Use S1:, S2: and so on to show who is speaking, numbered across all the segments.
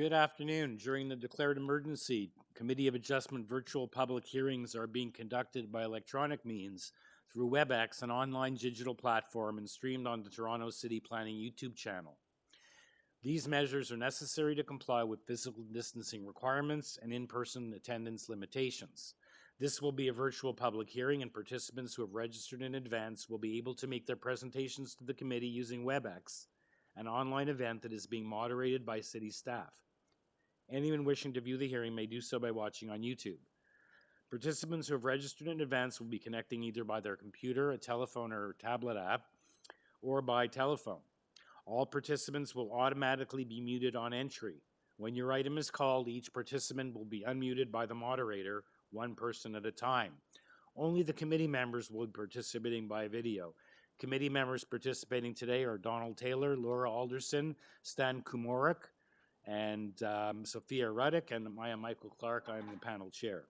S1: Good afternoon. During the declared emergency, Committee of Adjustment virtual public hearings are being conducted by electronic means through WebEx, an online digital platform, and streamed on the Toronto City Planning YouTube channel. These measures are necessary to comply with physical distancing requirements and in-person attendance limitations. This will be a virtual public hearing, and participants who have registered in advance will be able to make their presentations to the committee using WebEx, an online event that is being moderated by city staff. Anyone wishing to view the hearing may do so by watching on YouTube. Participants who have registered in advance will be connecting either by their computer, a telephone, or tablet app, or by telephone. All participants will automatically be muted on entry. When your item is called, each participant will be unmuted by the moderator, one person at a time. Only the committee members will be participating by video. Committee members participating today are Donald Taylor, Laura Alderson, Stan Kumorik, and Sophia Radic, and Maya Michael Clark. I'm the panel chair.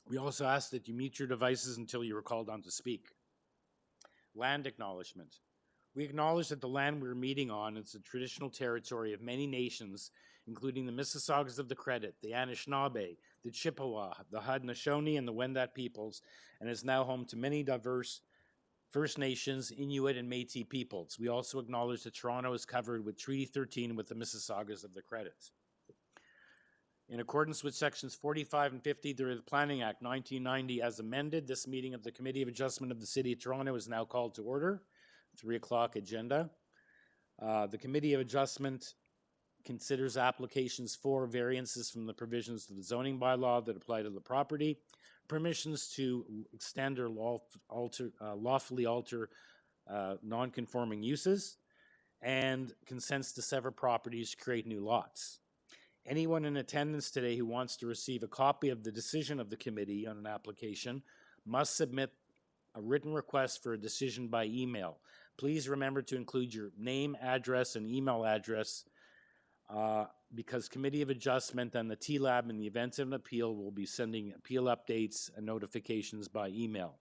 S1: We also ask that you mute your devices until you are called on to speak. Land acknowledgement. We acknowledge that the land we're meeting on is the traditional territory of many nations, including the Mississaugas of the Credit, the Anishinaabe, the Chippewa, the Haudenosaunee, and the Wendat peoples, and is now home to many diverse First Nations, Inuit, and Métis peoples. We also acknowledge that Toronto is covered with Treaty 13 with the Mississaugas of the Credit. In accordance with sections 45 and 50 of the Planning Act 1990 as amended, this meeting of the Committee of Adjustment of the City of Toronto is now called to order. 3 o'clock agenda. The Committee of Adjustment considers applications for variances from the provisions of the zoning bylaw that apply to the property, permissions to extend or lawfully alter non-conforming uses, and consents to sever properties to create new lots. Anyone in attendance today who wants to receive a copy of the decision of the committee on an application must submit a written request for a decision by email. Please remember to include your name, address, and email address because Committee of Adjustment and the TLAB, in the event of an appeal, will be sending appeal updates and notifications by email.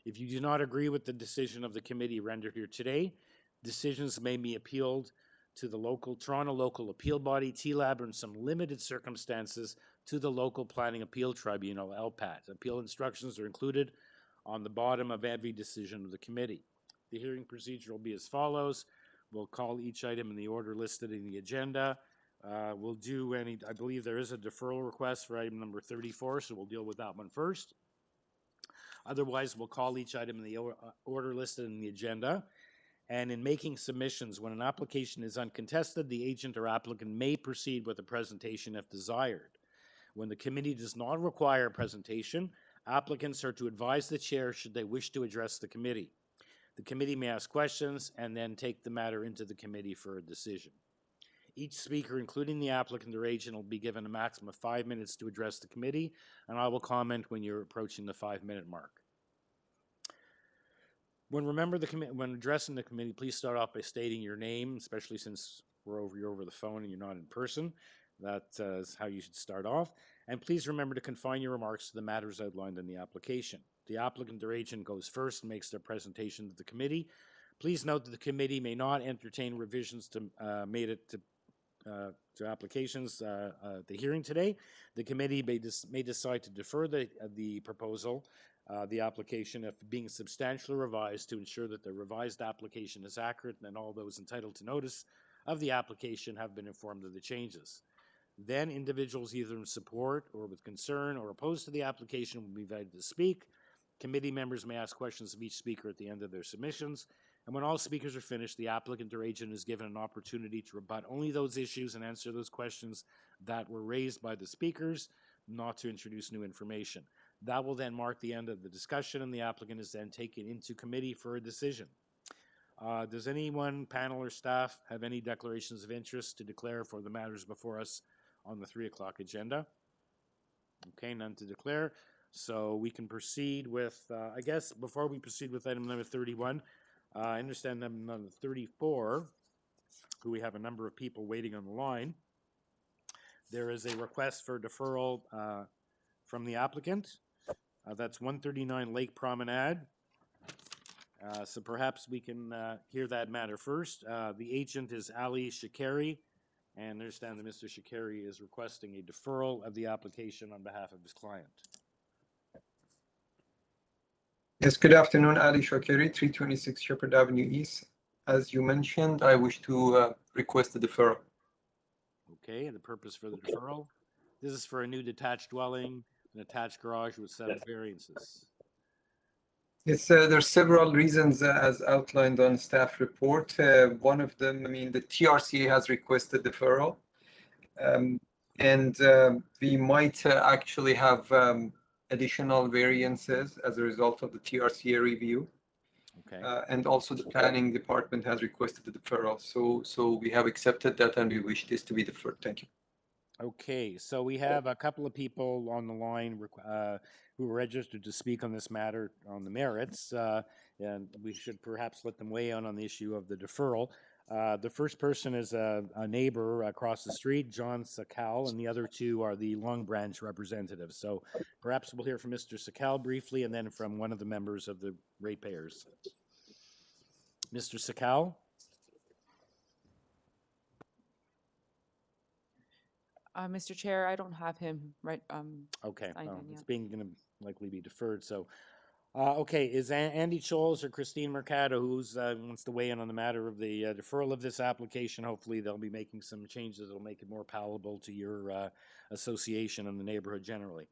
S1: If you do not agree with the decision of the committee rendered here today, decisions may be appealed to the Toronto Local Appeal Body, TLAB, or in some limited circumstances to the Local Planning Appeal Tribunal, LPAT. Appeal instructions are included on the bottom of every decision of the committee. The hearing procedure will be as follows. We'll call each item in the order listed in the agenda. We'll do I believe there is a deferral request for item number 34, so we'll deal with that one first. Otherwise, we'll call each item in the order listed in the agenda. And in making submissions, when an application is uncontested, the agent or applicant may proceed with a presentation if desired. When the committee does not require a presentation, applicants are to advise the chair should they wish to address the committee. The committee may ask questions and then take the matter into the committee for a decision. Each speaker, including the applicant or agent, will be given a maximum of 5 minutes to address the committee, and I will comment when you're approaching the 5-minute mark. When addressing the committee, please start off by stating your name, especially since you're over the phone and you're not in person. That is how you should start off. And please remember to confine your remarks to the matters outlined in the application. The applicant or agent goes first and makes their presentation to the committee. Please note that the committee may not entertain revisions to applications at the hearing today. The committee may decide to defer the proposal, the application, if being substantially revised, to ensure that the revised application is accurate and all those entitled to notice of the application have been informed of the changes. Then individuals either in support or with concern or opposed to the application will be invited to speak. Committee members may ask questions of each speaker at the end of their submissions. And when all speakers are finished, the applicant or agent is given an opportunity to rebut only those issues and answer those questions that were raised by the speakers, not to introduce new information. That will then mark the end of the discussion, and the applicant is then taken into committee for a decision. Does anyone, panel or staff, have any declarations of interest to declare for the matters before us on the 3 o'clock agenda? Okay, none to declare. So we can proceed with, I guess, before we proceed with item number 31, I understand item number 34, who we have a number of people waiting on the line. There is a request for deferral from the applicant. That's 139 Lake Promenade. So perhaps we can hear that matter first. The agent is Ali Shakari, And I understand that Mr. Shakari is requesting a deferral of the application on behalf of his client.
S2: Yes, good afternoon, Ali Shakari, 326 Shepherd Avenue East. As you mentioned, I wish to request a deferral.
S1: Okay, the purpose for the deferral? This is for a new detached dwelling, an attached garage with 7 variances.
S2: Yes, there are several reasons as outlined on staff report. One of them, the TRCA has requested deferral. And we might actually have additional variances as a result of the TRCA review.
S1: Okay.
S2: And also the planning department has requested the deferral. So we have accepted that and we wish this to be deferred. Thank you.
S1: Okay, so we have a couple of people on the line who are registered to speak on this matter on the merits, and we should perhaps let them weigh in on the issue of the deferral. The first person is a neighbor across the street, John Sakal, and the other two are the Long Branch representatives. So perhaps we'll hear from Mr. Sakal briefly and then from one of the members of the ratepayers. Mr. Sakal?
S3: Mr. Chair, I don't have him right.
S1: Okay,
S3: well,
S1: it's going to likely be deferred. So, okay, is Andy Scholes or Christine Mercado who's wants to weigh in on the matter of the deferral of this application? Hopefully, they'll be making some changes that'll make it more palatable to your association and the neighborhood generally.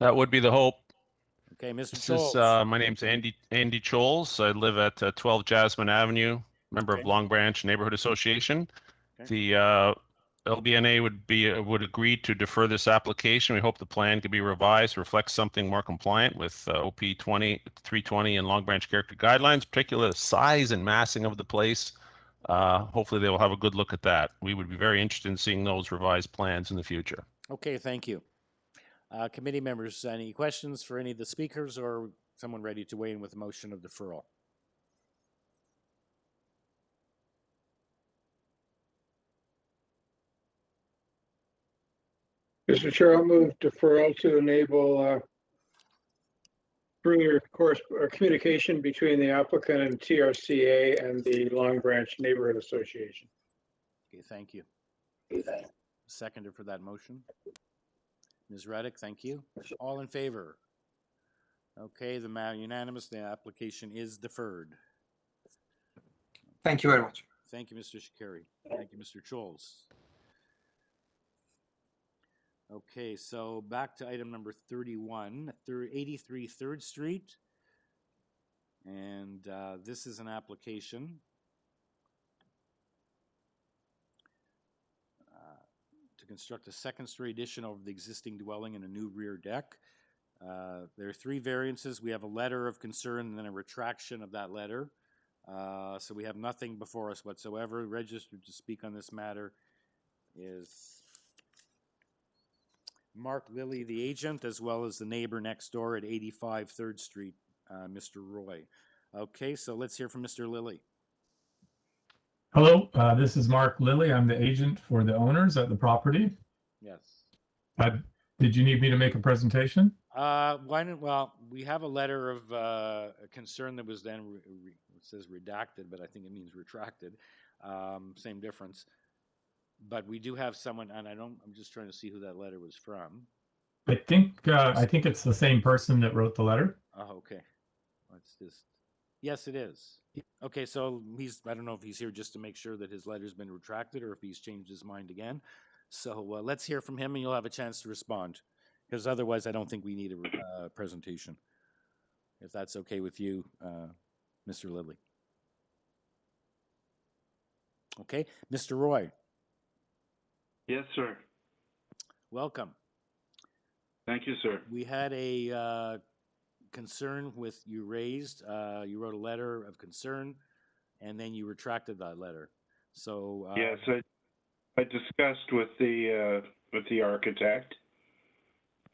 S4: That would be the hope.
S1: Okay, Mr.
S4: This
S1: Scholes.
S4: is, my name's Andy Choles. I live at 12 Jasmine Avenue, member of Long Branch Neighborhood Association.
S1: Okay.
S4: The LBNA would agree to defer this application. We hope the plan could be revised to reflect something more compliant with OP 320 and Long Branch character guidelines, particularly the size and massing of the place. Hopefully they will have a good look at that. We would be very interested in seeing those revised plans in the future.
S1: Okay, thank you. Committee members, any questions for any of the speakers or someone ready to weigh in with a motion of deferral?
S5: Mr. Chair, I'll move deferral to enable further communication between the applicant and TRCA and the Long Branch Neighborhood Association.
S1: Okay, thank you. Seconder for that motion. Ms. Radic, thank you. All in favor? Okay, the matter unanimous. The application is deferred.
S2: Thank you very much.
S1: Thank you, Mr. Shakari. Thank you, Mr. Scholes. Okay, so back to item number 31, 83 3rd Street. And this is an application to construct a second-story addition over the existing dwelling and a new rear deck. There are 3 variances. We have a letter of concern and then a retraction of that letter. So we have nothing before us whatsoever. Registered to speak on this matter is Mark Lilly, the agent, as well as the neighbor next door at 85 3rd Street, Mr. Roy. Okay, so let's hear from Mr. Lilly.
S6: Hello, this is Mark Lilly. I'm the agent for the owners at the property.
S1: Yes.
S6: Did you need me to make a presentation?
S1: Well, we have a letter of concern that was then, it says redacted, but I think it means retracted. Same difference. But we do have someone, and I'm just trying to see who that letter was from.
S6: I think it's the same person that wrote the letter.
S1: Oh, okay. Let's just, yes, it is. Okay, so I don't know if he's here just to make sure that his letter's been retracted or if he's changed his mind again. So let's hear from him and you'll have a chance to respond. Because otherwise I don't think we need a presentation. If that's okay with you, Mr. Lilly. Okay, Mr. Roy.
S7: Yes, sir.
S1: Welcome.
S7: Thank you, sir.
S1: We had a concern with you raised. You wrote a letter of concern, and then you retracted that letter. So
S7: yes, I discussed with the architect,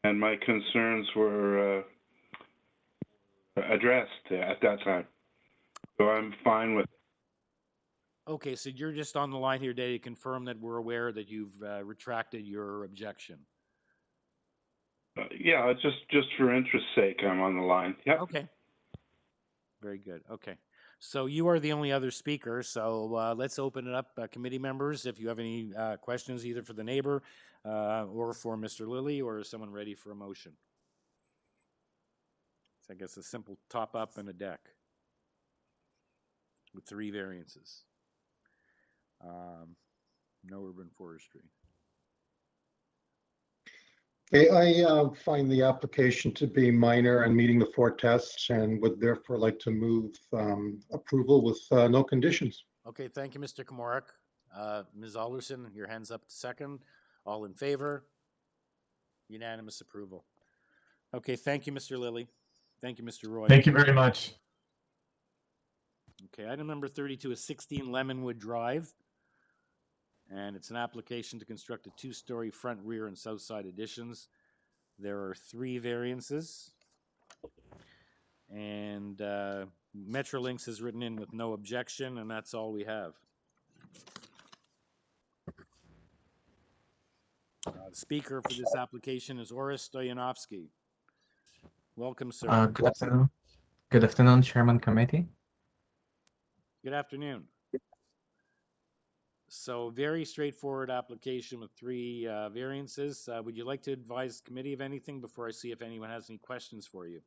S7: and my concerns were addressed at that time. So I'm fine with it.
S1: Okay, so you're just on the line here today to confirm that we're aware that you've retracted your objection.
S7: Yeah, just for interest's sake, I'm on the line. Yep.
S1: Okay. Very good. Okay. So you are the only other speaker, so let's open it up. Committee members, if you have any questions either for the neighbor or for Mr. Lilly, or is someone ready for a motion? So I guess a simple top up and a deck with 3 variances. No urban forestry.
S8: Okay, I find the application to be minor and meeting the 4 tests and would therefore like to move approval with no conditions.
S1: Okay, thank you, Mr. Komorak. Ms. Alderson, your hand's up to second. All in favor? Unanimous approval. Okay, thank you, Mr. Lilly. Thank you, Mr. Roy.
S6: Thank you very much.
S1: Okay, item number 32 is 16 Lemonwood Drive. And it's an application to construct a 2-story front, rear, and south side additions. There are 3 variances. And Metrolinx is written in with no objection, and that's all we have. The speaker for this application is Oris Stoyanovsky. Welcome, sir.
S9: Good afternoon. Good afternoon, Chairman Committee.
S1: Good afternoon. So very straightforward application with 3 variances. Would you like to advise the committee of anything before I see if anyone has any questions for you?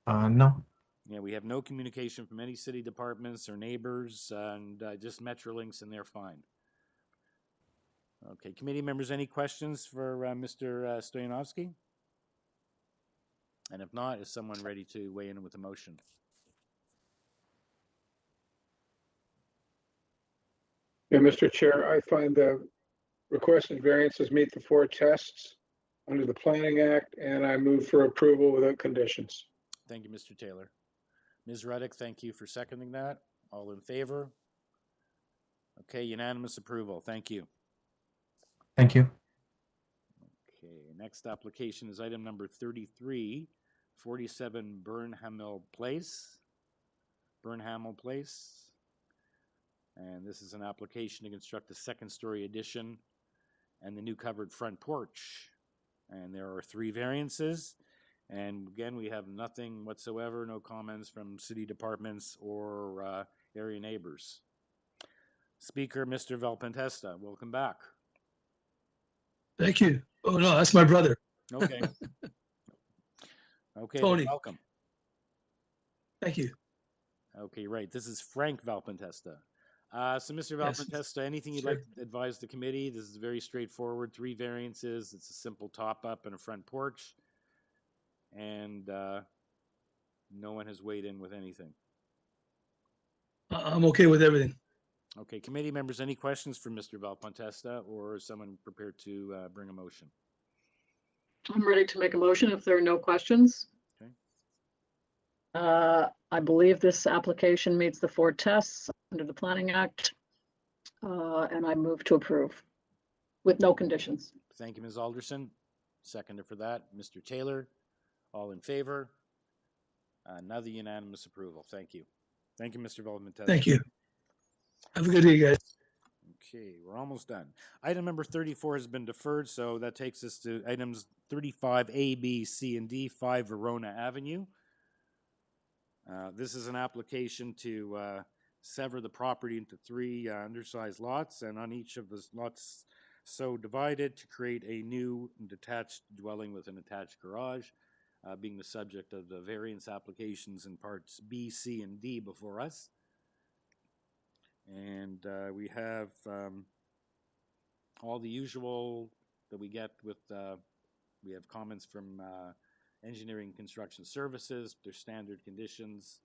S9: No.
S1: Yeah, we have no communication from any city departments or neighbors, and just Metrolinx, and they're fine. Okay, committee members, any questions for Mr. Stoyanovsky? And if not, is someone ready to weigh in with a motion?
S5: Yeah, Mr. Chair, I find the requested variances meet the 4 tests under the Planning Act, and I move for approval without conditions.
S1: Thank you, Mr. Taylor. Ms. Radic, thank you for seconding that. All in favor? Okay, unanimous approval. Thank you.
S9: Thank you.
S1: Okay, next application is item number 33, 47 Burnhamill Place. Burnhamill Place. And this is an application to construct a 2nd-story addition and the new covered front porch. And there are 3 variances. And again, we have nothing whatsoever, no comments from city departments or area neighbors. Speaker, Mr. Valpentesta, welcome back.
S10: Thank you. Oh, no, that's my brother.
S1: Okay. Okay,
S10: Tony.
S1: welcome.
S10: Thank you.
S1: Okay, right. This is Frank Valpentesta. So, Mr.
S10: Yes.
S1: Valpentesta, anything you'd
S10: Sure.
S1: like to advise the committee? This is very straightforward. 3 variances. It's a simple top-up and a front porch. And no one has weighed in with anything.
S10: I'm okay with everything.
S1: Okay, committee members, any questions for Mr. Valpentesta, or is someone prepared to bring a motion?
S11: I'm ready to make a motion if there are no questions.
S1: Okay.
S11: I believe this application meets the 4 tests under the Planning Act, and I move to approve with no conditions.
S1: Thank you, Ms. Alderson. Seconder for that, Mr. Taylor. All in favor? Another unanimous approval. Thank you. Thank you, Mr. Valpentesta.
S10: Thank you. Have a good day, guys.
S1: Okay, we're almost done. Item number 34 has been deferred, so that takes us to items 35, A, B, C, and D, 5 Verona Avenue. This is an application to sever the property into 3 undersized lots, and on each of the lots so divided to create a new detached dwelling with an attached garage, being the subject of the variance applications in parts B, C, and D before us. And we have all the usual that we get with, we have comments from engineering construction services, their standard conditions.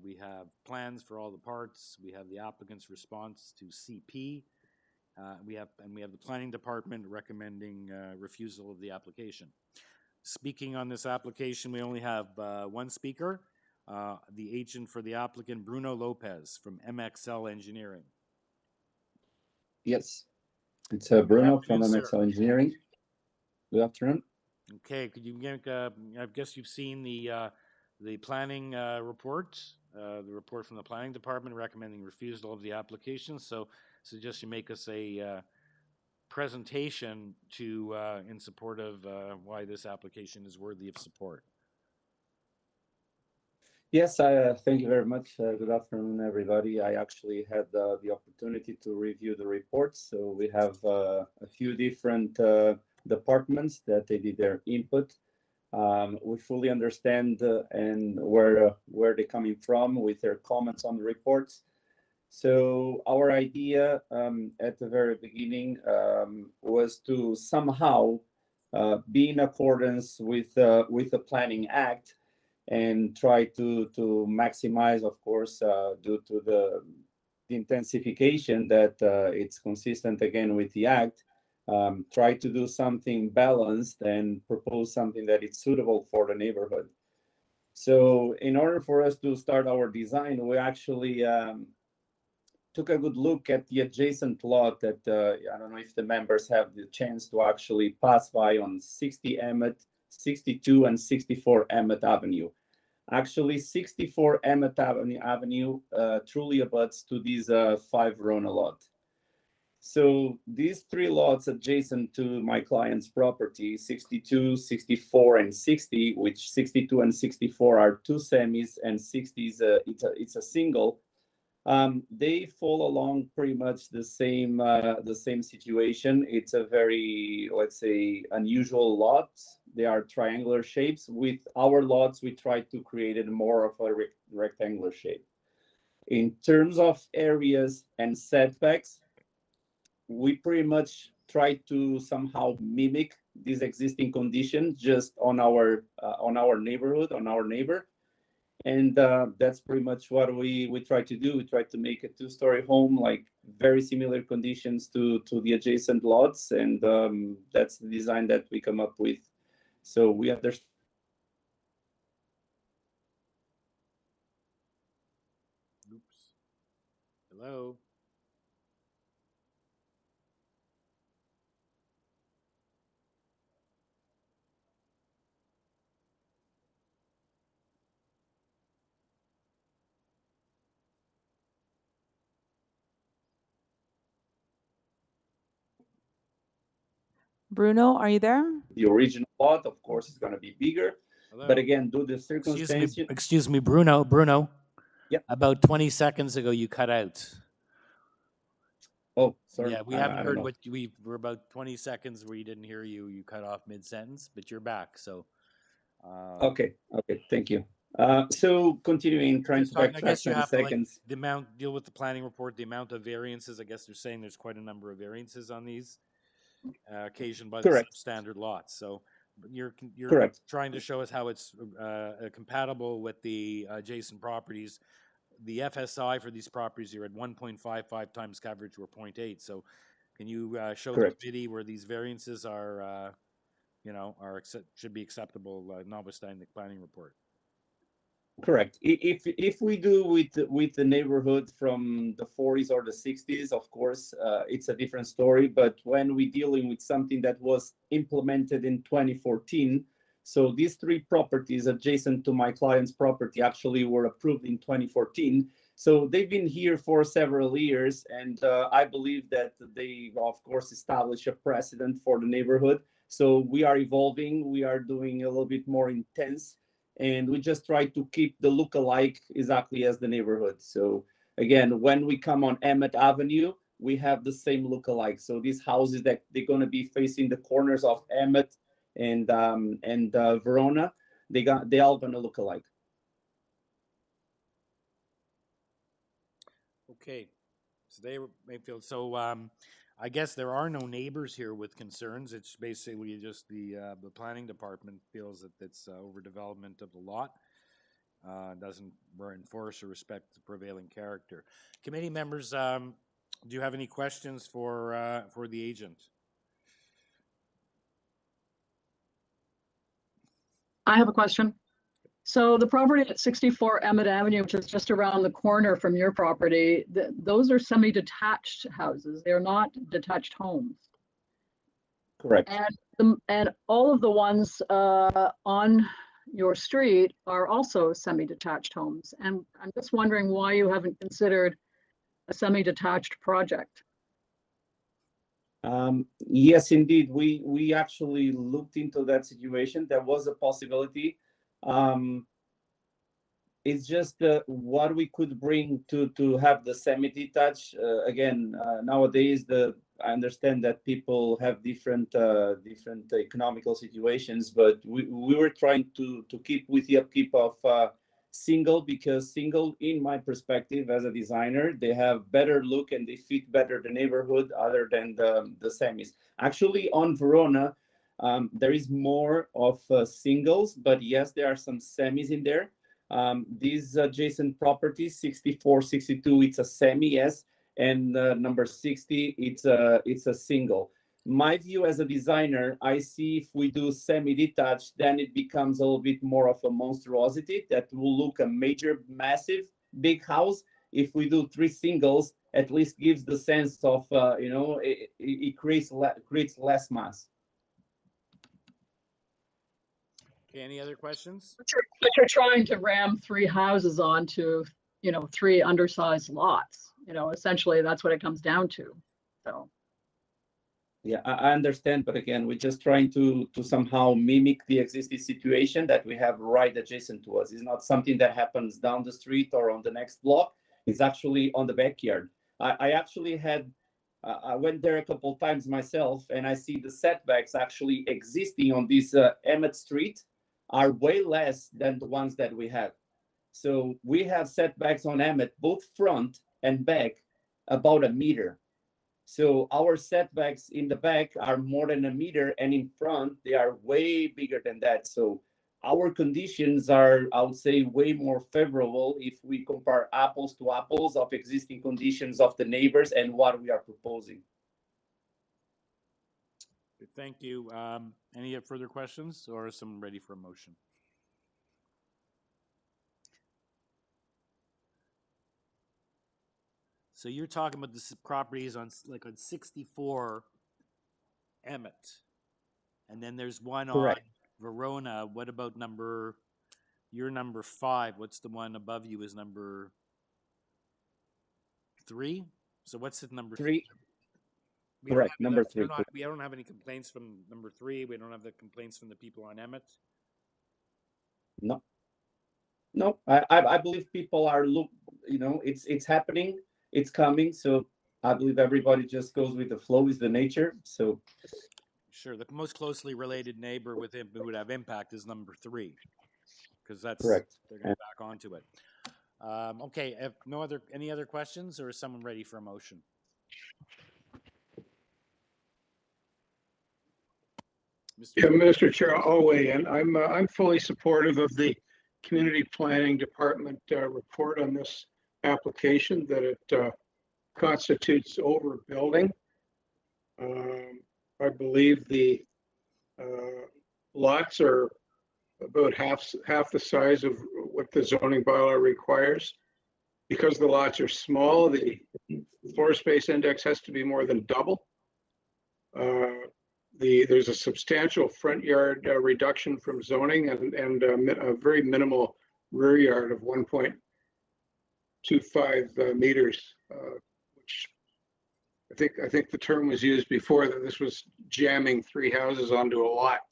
S1: We have plans for all the parts. We have the applicant's response to CP. We have the planning department recommending refusal of the application. Speaking on this application, we only have 1 speaker. The agent for the applicant, Bruno Lopez from MXL Engineering.
S12: Yes, it's Bruno from
S1: afternoon,
S12: MXL Engineering. Good afternoon.
S1: Okay, could you make, I guess you've seen the planning report, the report from the planning department recommending refusal of the application. So suggest you make us a presentation to in support of why this application is worthy of support.
S12: Yes, thank you very much. Good afternoon, everybody. I actually had the opportunity to review the reports. So we have a few different departments that they did their input. We fully understand and where they're coming from with their comments on the reports. So our idea at the very beginning was to somehow be in accordance with the Planning Act and try to maximize, of course, due to the intensification that it's consistent again with the Act, try to do something balanced and propose something that is suitable for the neighborhood. So in order for us to start our design, we actually took a good look at the adjacent lot that I don't know if the members have the chance to actually pass by on 60 Emmett, 62 and 64 Emmett Avenue. Actually, 64 Emmett Avenue truly abuts to these 5 Verona lot. So these 3 lots adjacent to my client's property, 62, 64, and 60, which 62 and 64 are 2 semis and 60 is it's a single. They fall along pretty much the same situation. It's a very, let's say, unusual lot. They are triangular shapes. With our lots, we try to create it more of a rectangular shape. In terms of areas and setbacks, we pretty much try to somehow mimic these existing conditions just on our neighborhood, on our neighbor. And that's pretty much what we try to do. We try to make a 2-story home, like very similar conditions to the adjacent lots. And that's the design that we come up with. So we understand.
S1: Oops. Hello.
S3: Bruno, are you there?
S12: The original lot, of course, is going to be bigger.
S1: Hello?
S12: But again, due to the circumstances.
S1: Excuse me, Bruno.
S12: Yep.
S1: About 20 seconds ago, you cut out.
S12: Oh, sorry.
S1: Yeah, we
S12: I
S1: haven't
S12: don't
S1: heard
S12: know.
S1: what we were about 20 seconds where you didn't hear you. You cut off mid-sentence, but you're back. So.
S12: Okay. Thank you. So continuing, trying to
S1: I
S12: backtrack
S1: guess you
S12: 20
S1: have to
S12: seconds.
S1: deal with the planning report, the amount of variances. I guess they're saying there's quite a number of variances on these, occasioned by the
S12: Correct.
S1: substandard lots. So you're
S12: Correct.
S1: trying to show us how it's compatible with the adjacent properties. The FSI for these properties, you're at 1.55 times coverage or 0.8. So can you show
S12: Correct.
S1: the committee where these variances are, should be acceptable, notwithstanding the planning report?
S12: Correct. If we do with the neighborhood from the 40s or the 60s, of course, it's a different story. But when we're dealing with something that was implemented in 2014, so these 3 properties adjacent to my client's property actually were approved in 2014. So they've been here for several years, and I believe that they, of course, establish a precedent for the neighborhood. So we are evolving. We are doing a little bit more intense. And we just try to keep the look-alike exactly as the neighborhood. So again, when we come on Emmett Avenue, we have the same look-alike. So these houses that they're going to be facing the corners of Emmett and Verona, they all going to look alike.
S1: Okay, so they may feel so. I guess there are no neighbors here with concerns. It's basically just the planning department feels that it's overdevelopment of the lot, doesn't enforce or respect the prevailing character. Committee members, do you have any questions for the agent?
S11: I have a question. So the property at 64 Emmett Avenue, which is just around the corner from your property, those are semi-detached houses. They're not detached homes.
S12: Correct.
S11: And all of the ones on your street are also semi-detached homes. And I'm just wondering why you haven't considered a semi-detached project.
S12: Yes, indeed. We actually looked into that situation. There was a possibility. It's just what we could bring to have the semi-detached. Again, nowadays I understand that people have different economical situations, but we were trying to keep with the upkeep of single, because single, in my perspective as a designer, they have better look and they fit better the neighborhood other than the semis. Actually, on Verona, there is more of singles, but yes, there are some semis in there. These adjacent properties, 64, 62, it's a semi, yes, and number 60, it's a single. My view as a designer, I see if we do semi-detached, then it becomes a little bit more of a monstrosity that will look a major, massive, big house. If we do 3 singles, at least gives the sense of, it creates less mass.
S1: Okay, any other questions?
S11: But you're trying to ram 3 houses onto, 3 undersized lots. Essentially that's what it comes down to. So.
S12: Yeah, I understand, but again, we're just trying to somehow mimic the existing situation that we have right adjacent to us. It's not something that happens down the street or on the next block. It's actually on the backyard. I actually had, I went there a couple of times myself, and I see the setbacks actually existing on this Emmett Street are way less than the ones that we have. So we have setbacks on Emmett, both front and back, about 1 meter. So our setbacks in the back are more than 1 meter, and in front, they are way bigger than that. So our conditions are, I would say, way more favorable if we compare apples to apples of existing conditions of the neighbors and what we are proposing.
S1: Thank you. Any further questions, or is someone ready for a motion? So you're talking about the properties on 64 Emmett, and then there's one
S12: Correct.
S1: on Verona. What about you're number 5? What's the one above you is number 3? So what's it, number
S12: 3?
S1: We don't
S12: Correct,
S1: have
S12: number
S1: that-
S12: 3.
S1: we don't have any complaints from number 3. We don't have the complaints from the people on Emmett.
S12: No, I believe people are it's happening, it's coming. So I believe everybody just goes with the flow, is the nature. So
S1: Sure, the most closely related neighbor with him who would have impact is number 3, because that's
S12: correct.
S1: they're going to back onto it. Okay, if any other questions, or is someone ready for a motion?
S5: Yeah, Mr. Chair, I'll weigh in. I'm fully supportive of the Community Planning Department report on this application, that it constitutes overbuilding. I believe the lots are about half the size of what the zoning bylaw requires. Because the lots are small, the floor space index has to be more than double. There's a substantial front yard reduction from zoning, and a very minimal rear yard of 1.25 meters, which I think the term was used before, that this was jamming 3 houses onto a lot.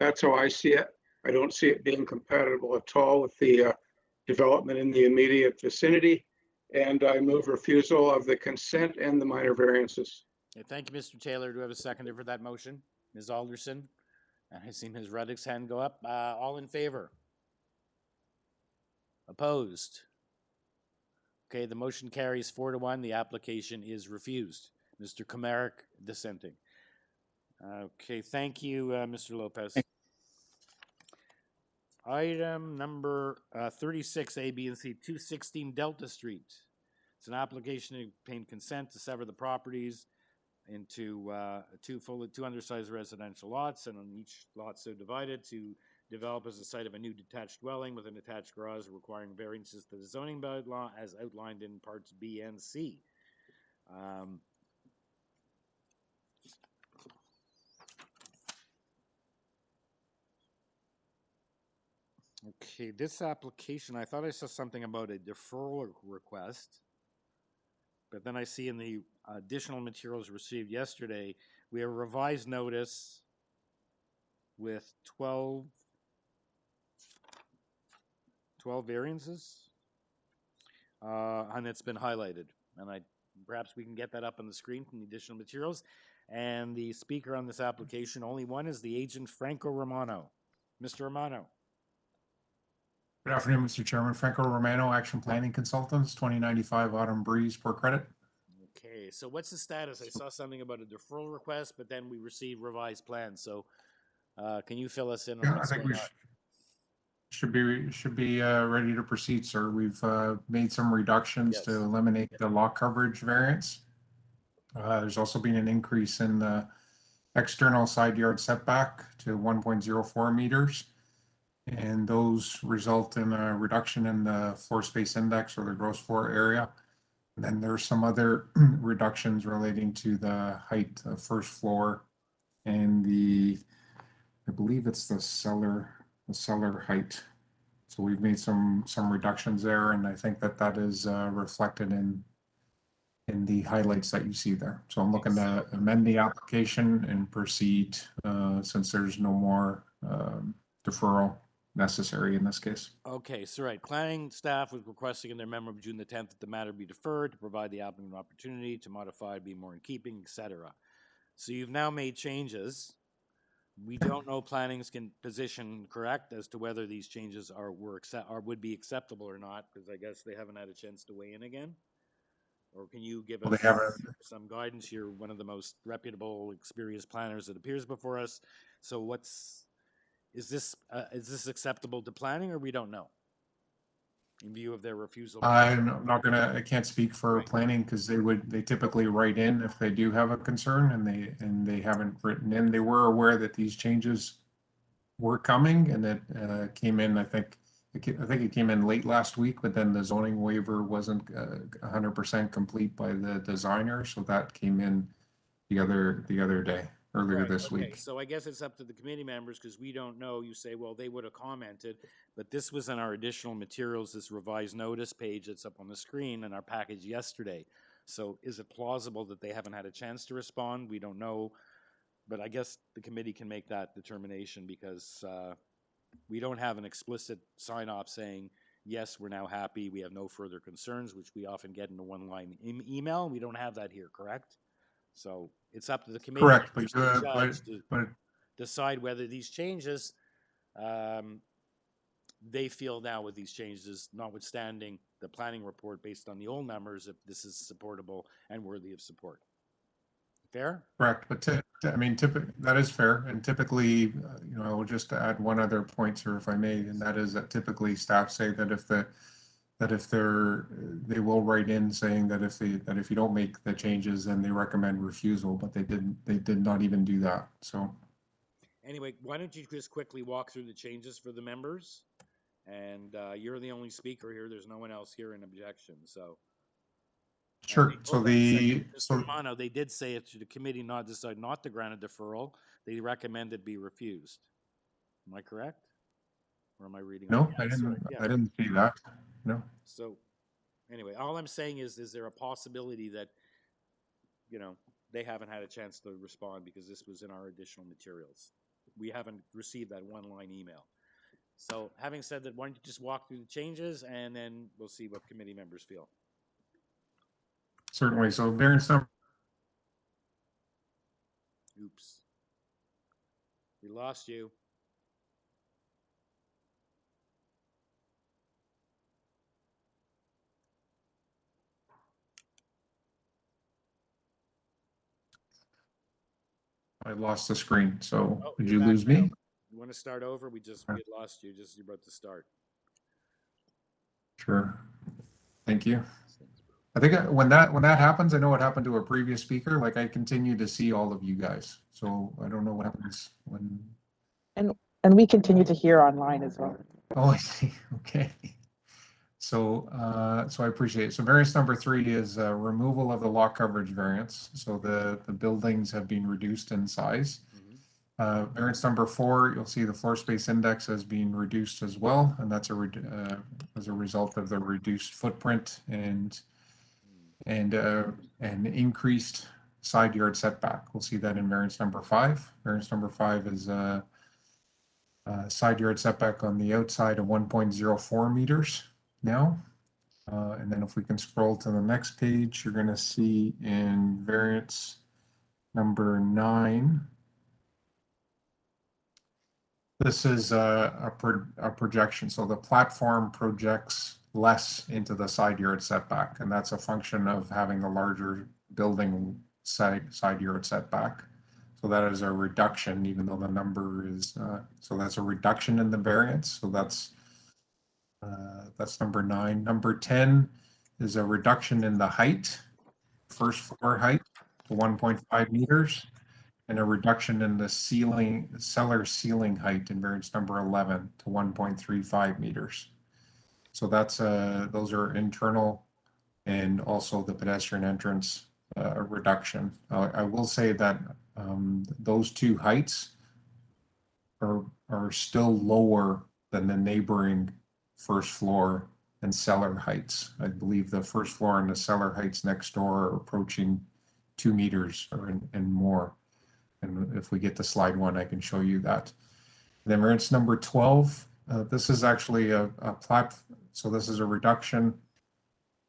S5: That's how I see it. I don't see it being compatible at all with the development in the immediate vicinity, and I move refusal of the consent and the minor variances.
S1: Okay, thank you, Mr. Taylor. Do I have a seconder for that motion? Ms. Alderson? And I see Ms. Radic's hand go up. All in favor? Opposed? Okay, the motion carries 4-1. The application is refused. Mr. Komaric dissenting. Okay, thank you, Mr. Lopez. Item number 36, A, B, and C, 216 Delta Street. It's an application to obtain consent to sever the properties into two undersized residential lots, and on each lot so divided to develop as a site of a new detached dwelling with an attached garage, requiring variances to the zoning bylaw as outlined in parts B and C. Okay, this application, I thought I saw something about a deferral request, but then I see in the additional materials received yesterday, we have a revised notice with 12 12 variances. And it's been highlighted. And perhaps we can get that up on the screen from the additional materials. And the speaker on this application, only one, is the agent Franco Romano. Mr. Romano.
S13: Good afternoon, Mr. Chairman. Franco Romano, Action Planning Consultants, 2095 Autumn Breeze, Port Credit.
S1: Okay, so what's the status? I saw something about a deferral request, but then we received revised plans. So can you fill us in on
S13: I
S1: what's
S13: think
S1: going
S13: we
S1: on?
S13: should be ready to proceed, sir. We've made some reductions to eliminate the lot coverage variance. There's also been an increase in the external side yard setback to 1.04 meters. And those result in a reduction in the floor space index or the gross floor area. And then there's some other reductions relating to the height of first floor and I believe it's the cellar height. So we've made some reductions there, and I think that is reflected in the highlights that you see there. So I'm looking to amend the application and proceed since there's no more deferral necessary in this case.
S1: Okay, so right, planning staff was requesting in their memo of June the 10th that the matter be deferred to provide the applicant an opportunity to modify, be more in keeping, etc. So you've now made changes. We don't know planning's position, correct, as to whether these changes would be acceptable or not, because I guess they haven't had a chance to weigh in again. Or can you give us some guidance? You're one of the most reputable, experienced planners that appears before us. So is this acceptable to planning, or we don't know? In view of their refusal.
S13: I can't speak for planning because they typically write in if they do have a concern, and they haven't written in. They were aware that these changes were coming, and that came in. I think it came in late last week, but then the zoning waiver wasn't 100% complete by the designer, so that came in the other day. Earlier this week.
S1: So I guess it's up to the committee members because we don't know. You say, well, they would have commented, but this was in our additional materials, this revised notice page that's up on the screen in our package yesterday. So is it plausible that they haven't had a chance to respond? We don't know, but I guess the committee can make that determination because we don't have an explicit sign off saying, yes, we're now happy, we have no further concerns, which we often get in a one-line email. We don't have that here, correct? So it's up to the committee to decide whether these changes, they feel now with these changes, notwithstanding the planning report based on the old numbers, if this is supportable and worthy of support. Fair?
S13: Correct, but typically that is fair, and typically, I will just add one other point, sir, if I may, and that is that typically staff say that they will write in saying that if you don't make the changes, then they recommend refusal, but they did not even do that. So
S1: anyway, why don't you just quickly walk through the changes for the members? And you're the only speaker here. There's no one else here in objection. So
S13: sure. So
S1: Romano, they did say it to the committee not decide not to grant a deferral. They recommend it be refused. Am I correct? Or am I reading?
S13: No, I didn't see that. No.
S1: So anyway, all I'm saying is there a possibility that, they haven't had a chance to respond because this was in our additional materials. We haven't received that one-line email. So having said that, why don't you just walk through the changes and then we'll see what committee members feel.
S13: Certainly. So variance number.
S1: Oops. We lost you.
S13: I lost the screen. So did you lose me?
S1: You want to start over? We had lost you just as you're about to start.
S13: Sure. Thank you. I think when that happens, I know what happened to a previous speaker. Like I continue to see all of you guys. So I don't know what happens when.
S14: And we continue to hear online as well.
S13: Oh, I see. Okay. So I appreciate it. So variance number 3 is removal of the lot coverage variance. So the buildings have been reduced in size. Variance number 4, you'll see the floor space index has been reduced as well, and that's as a result of the reduced footprint and increased side yard setback. We'll see that in variance number 5. Variance number 5 is side yard setback on the outside of 1.04 meters now. And then if we can scroll to the next page, you're going to see in variance number 9. This is a projection. So the platform projects less into the side yard setback, and that's a function of having a larger building side yard setback. So that is a reduction, even though the number is, so that's a reduction in the variance. So that's number 9. Number 10 is a reduction in the height, first floor height to 1.5 meters, and a reduction in the cellar ceiling height in variance number 11 to 1.35 meters. So that's those are internal, and also the pedestrian entrance reduction. I will say that those two heights are still lower than the neighboring first floor and cellar heights. I believe the first floor and the cellar heights next door are approaching 2 meters and more. And if we get to slide 1, I can show you that. And then variance number 12, this is actually a so this is a reduction.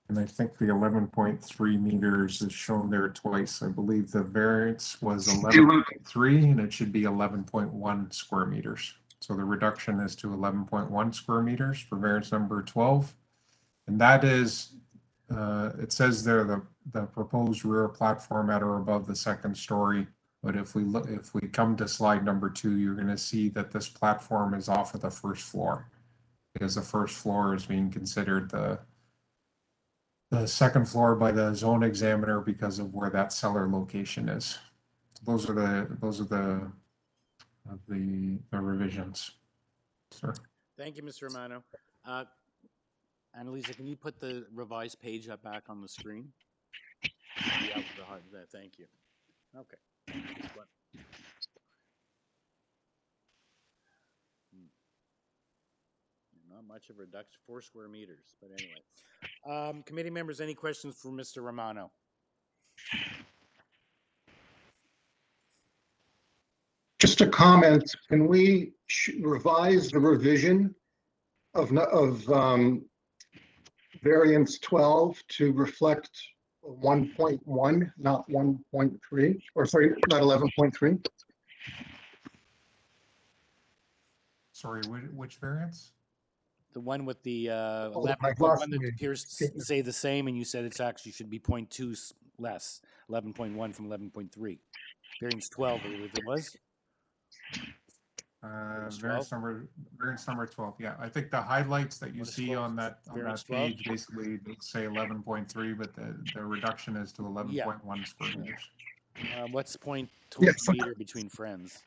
S13: And I think the 11.3 meters is shown there twice. I believe the variance was 11.3 and it should be 11.1 square meters. So the reduction is to 11.1 square meters for variance number 12. And that is, it says there the proposed rear platform at or above the second story. But if we come to slide number 2, you're going to see that this platform is off of the first floor, because the first floor is being considered the second floor by the zone examiner because of where that cellar location is. Those are the revisions, sir.
S1: Thank you, Mr. Romano. Annalisa, can you put the revised page up back on the screen? Yeah, thank you. Okay. Not much of a reduction, 4 square meters, but anyway. Committee members, any questions for Mr. Romano?
S8: Just a comment, can we revise the revision of variance 12 to reflect 1.1, not 1.3, or sorry, not 11.3?
S13: Sorry, which variance?
S1: The one with the
S8: my
S1: one that
S8: glasses.
S1: appears to say the same, and you said it's actually should be 0.2 less, 11.1 from 11.3. Variance 12, I believe it was.
S13: Variance number 12. Yeah, I think the highlights that you see on that page basically say 11.3, but the reduction is to 11.1 square meters.
S1: What's 0.2 meter between friends?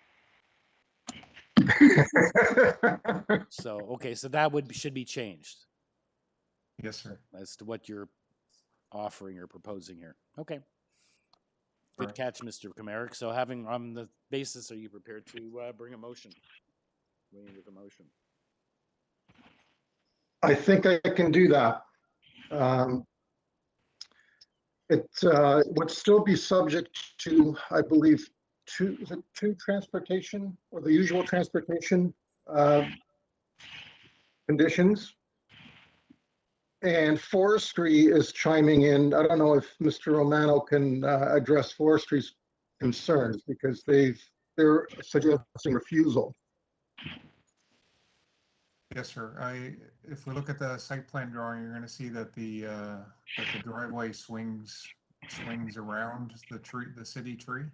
S1: So okay, so that should be changed.
S13: Yes, sir.
S1: As to what you're offering or proposing here. Okay. Good catch, Mr. Kamarick. So having on the basis, are you prepared to bring a motion? Waiting with a motion.
S8: I think I can do that. It would still be subject to, I believe, two transportation or the usual transportation conditions. And forestry is chiming in. I don't know if Mr. Romano can address forestry's concerns, because they're suggesting refusal.
S13: Yes, sir. If we look at the site plan drawing, you're going to see that the driveway swings around the city tree.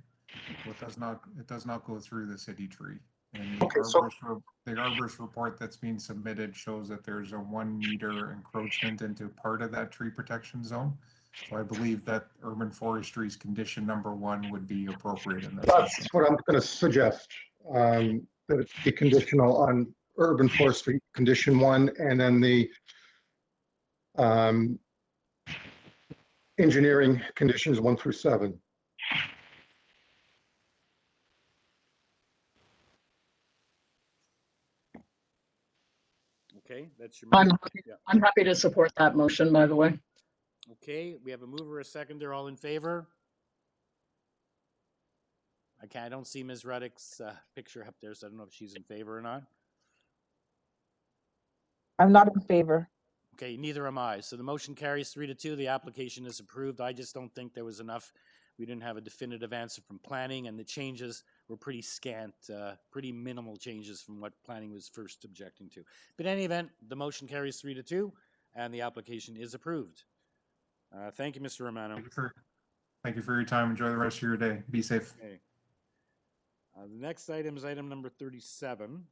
S13: So it does not go through the city tree. And the arborist report that's being submitted shows that there's a 1 meter encroachment into part of that tree protection zone. So I believe that urban forestry's condition number 1 would be appropriate in this.
S8: That's what I'm going to suggest, that it be conditional on urban forestry condition 1, and then the engineering conditions 1 through 7.
S1: Okay, that's your
S11: I'm
S1: motion.
S11: happy, I'm happy to support that motion, by the way.
S1: Okay, we have a mover, a seconder, all in favor? I don't see Ms. Radic's picture up there, so I don't know if she's in favor or not.
S14: I'm not in favor.
S1: Okay, neither am I. So the motion carries 3-2. The application is approved. I just don't think there was enough. We didn't have a definitive answer from planning, and the changes were pretty scant, pretty minimal changes from what planning was first objecting to. But in any event, the motion carries 3-2, and the application is approved. Thank you, Mr. Romano.
S13: Thank you for your time. Enjoy the rest of your day. Be safe.
S1: Okay. The next item is item number 37.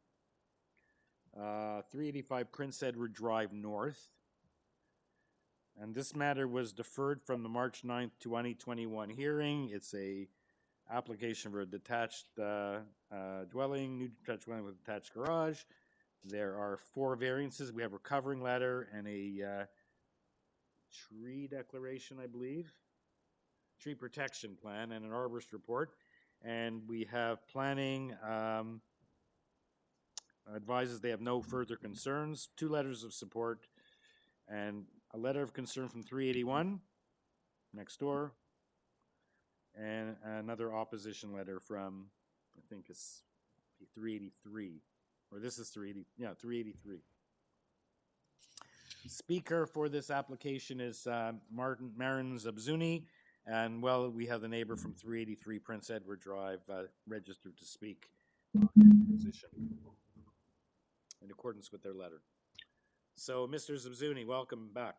S1: 385 Prince Edward Drive North. And this matter was deferred from the March 9th, 2021 hearing. It's a application for a detached dwelling, new detached dwelling with attached garage. There are 4 variances. We have a recovering letter and a tree declaration, I believe, tree protection plan, and an arborist report. And we have planning advises they have no further concerns, 2 letters of support, and a letter of concern from 381 next door, and another opposition letter from, I think it's 383, or this is 383. Speaker for this application is Marin Zubzuni, and well, we have the neighbor from 383 Prince Edward Drive registered to speak on their position in accordance with their letter. So, Mr. Zubzuni, welcome back.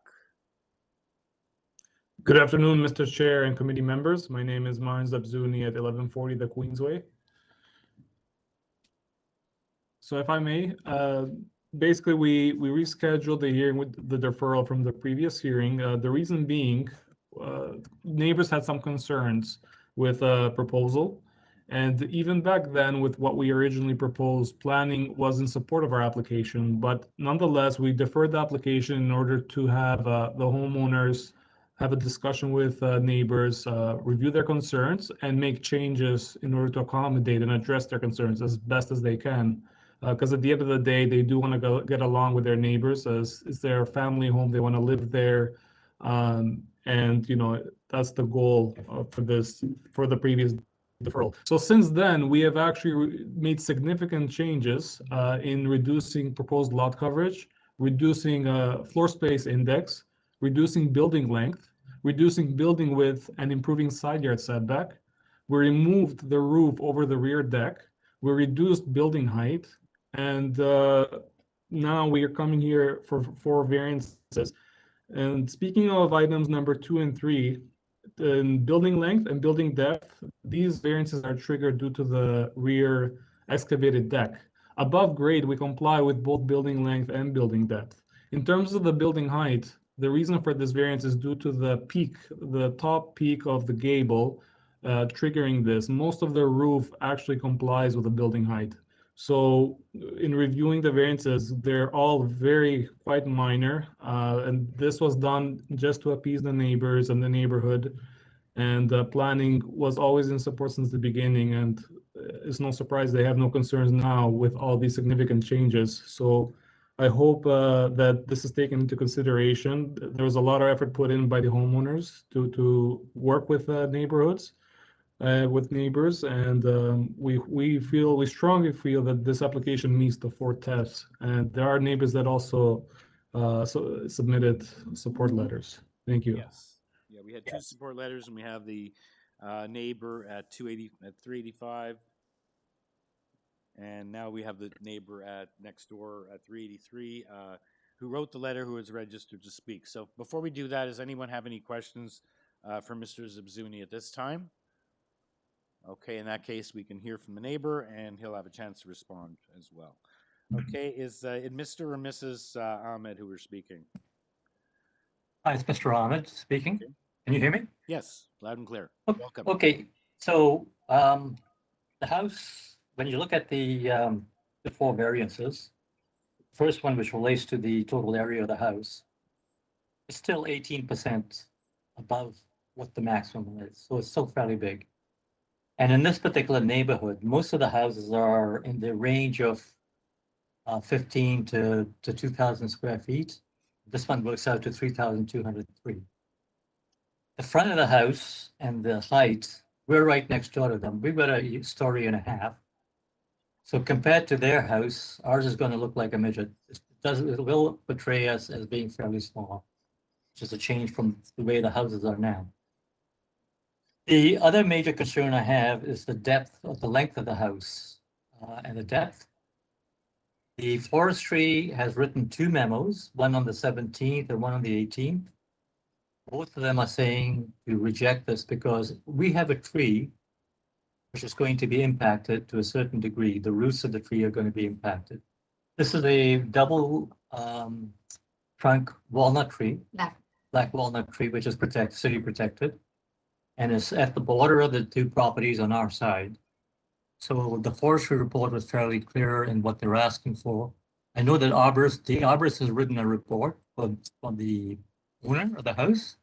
S6: Good afternoon, Mr. Chair and committee members. My name is Marin Zubzuni at 1140 the Queensway. So if I may, basically we rescheduled the hearing with the deferral from the previous hearing. The reason being, neighbors had some concerns with a proposal. And even back then, with what we originally proposed, planning was in support of our application. But nonetheless, we deferred the application in order to have the homeowners have a discussion with neighbors, review their concerns, and make changes in order to accommodate and address their concerns as best as they can. Because at the end of the day, they do want to get along with their neighbors, as it's their family home. They want to live there. And, you know, that's the goal for the previous deferral. So since then, we have actually made significant changes in reducing proposed lot coverage, reducing floor space index, reducing building length, reducing building width, and improving side yard setback. We removed the roof over the rear deck. We reduced building height. And now we are coming here for 4 variances. And speaking of items number 2 and 3, in building length and building depth, these variances are triggered due to the rear excavated deck. Above grade, we comply with both building length and building depth. In terms of the building height, the reason for this variance is due to the top peak of the gable triggering this. Most of the roof actually complies with the building height. So in reviewing the variances, they're all quite minor. And this was done just to appease the neighbors and the neighborhood. And planning was always in support since the beginning. And it's no surprise they have no concerns now with all these significant changes. So I hope that this is taken into consideration. There was a lot of effort put in by the homeowners to work with neighborhoods. With neighbors, and we strongly feel that this application meets the 4 tests, and there are neighbors that also submitted support letters. Thank you.
S1: Yes. Yeah, we had 2 support letters, and we have the neighbor at 385, and now we have the neighbor at next door at 383, who wrote the letter, who is registered to speak. So before we do that, does anyone have any questions for Mr. Zubzuni at this time? Okay, in that case, we can hear from the neighbor, and he'll have a chance to respond as well. Okay, is it Mr. or Mrs. Ahmed who are speaking?
S15: Hi, it's Mr. Ahmed speaking. Okay. Can you hear me?
S1: Yes, loud and clear.
S15: Okay.
S1: Welcome.
S15: Okay, so the house, when you look at the 4 variances, first one, which relates to the total area of the house, is still 18% above what the maximum is, so it's still fairly big. And in this particular neighborhood, most of the houses are in the range of 15 to 2,000 square feet. This one works out to 3,203. The front of the house and the height, we're right next door to them. We've got a story and a half. So compared to their house, ours is going to look like a midget. It's it will portray us as being fairly small, which is a change from the way the houses are now. The other major concern I have is the depth of the length of the house and the depth. The forestry has written 2 memos, one on the 17th and one on the 18th. Both of them are saying to reject this because we have a tree which is going to be impacted to a certain degree. The roots of the tree are going to be impacted. This is a double trunk walnut tree, black walnut tree, which is city protected, and is at the border of the 2 properties on our side. So the forestry report was fairly clear in what they're asking for. I know that the arborist has written a report on the owner of the house,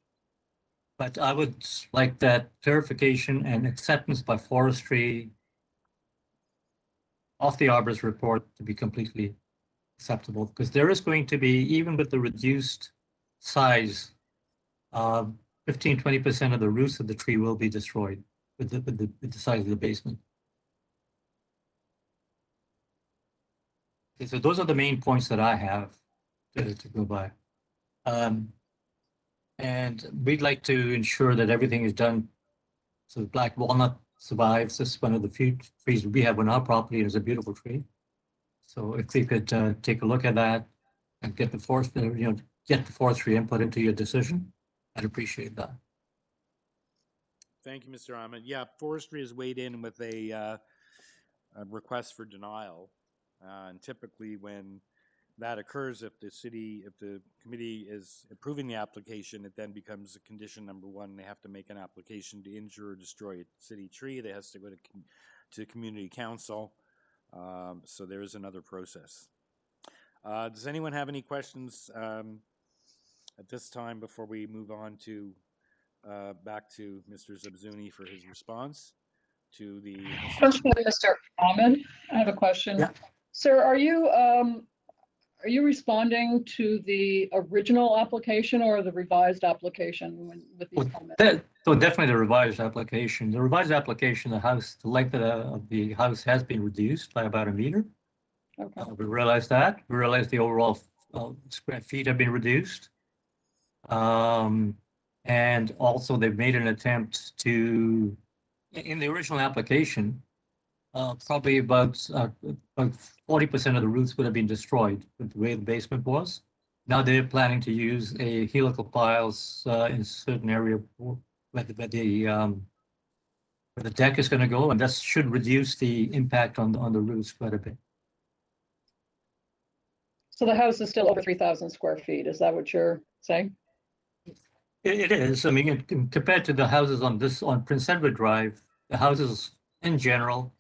S15: but I would like that clarification and acceptance by forestry of the arborist report to be completely acceptable, because there is going to be, even with the reduced size, 15–20% of the roots of the tree will be destroyed with the size of the basement. Okay, so those are the main points that I have to go by. And we'd like to ensure that everything is done so the black walnut survives. This is one of the few trees we have on our property. It's a beautiful tree. So if they could take a look at that and get the forestry input into your decision, I'd appreciate that.
S1: Thank you, Mr. Ahmed. Yeah, forestry has weighed in with a request for denial. And typically when that occurs, if the committee is approving the application, it then becomes a condition number 1. They have to make an application to injure or destroy a city tree. That has to go to community council. So there is another process. Does anyone have any questions at this time before we move on to back to Mr. Zubzuni for his response to the
S11: Question, Mr. Ahmed. I have a question.
S15: Yeah.
S11: Sir, are you responding to the original application or the revised application with these comments?
S15: So definitely the revised application. The revised application, the length of the house has been reduced by about 1 meter.
S11: Okay.
S15: We realized that. We realized the overall square feet have been reduced. And also they've made an attempt to, in the original application, probably about 40% of the roots would have been destroyed with the way the basement was. Now they're planning to use a helical piles in a certain area where the deck is going to go, and that should reduce the impact on the roots quite a bit.
S11: So the house is still over 3,000 square feet. Is that what you're saying?
S15: It is. I mean, compared to the houses on Prince Edward Drive, the houses in general,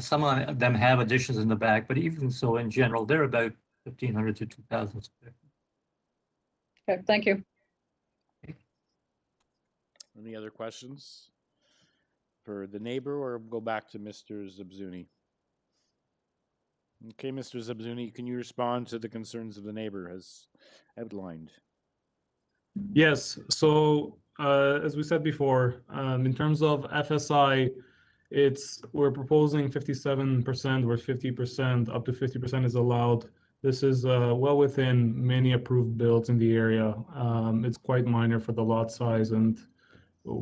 S15: some of them have additions in the back, but even so, in general, they're about 1,500 to 2,000 square feet.
S11: Okay, thank you.
S1: Any other questions for the neighbor, or go back to Mr. Zubzuni? Okay, Mr. Zubzuni, can you respond to the concerns of the neighbor as outlined?
S6: Yes. So as we said before, in terms of FSI, we're proposing 57%, where 50%, up to 50% is allowed. This is well within many approved builds in the area. It's quite minor for the lot size and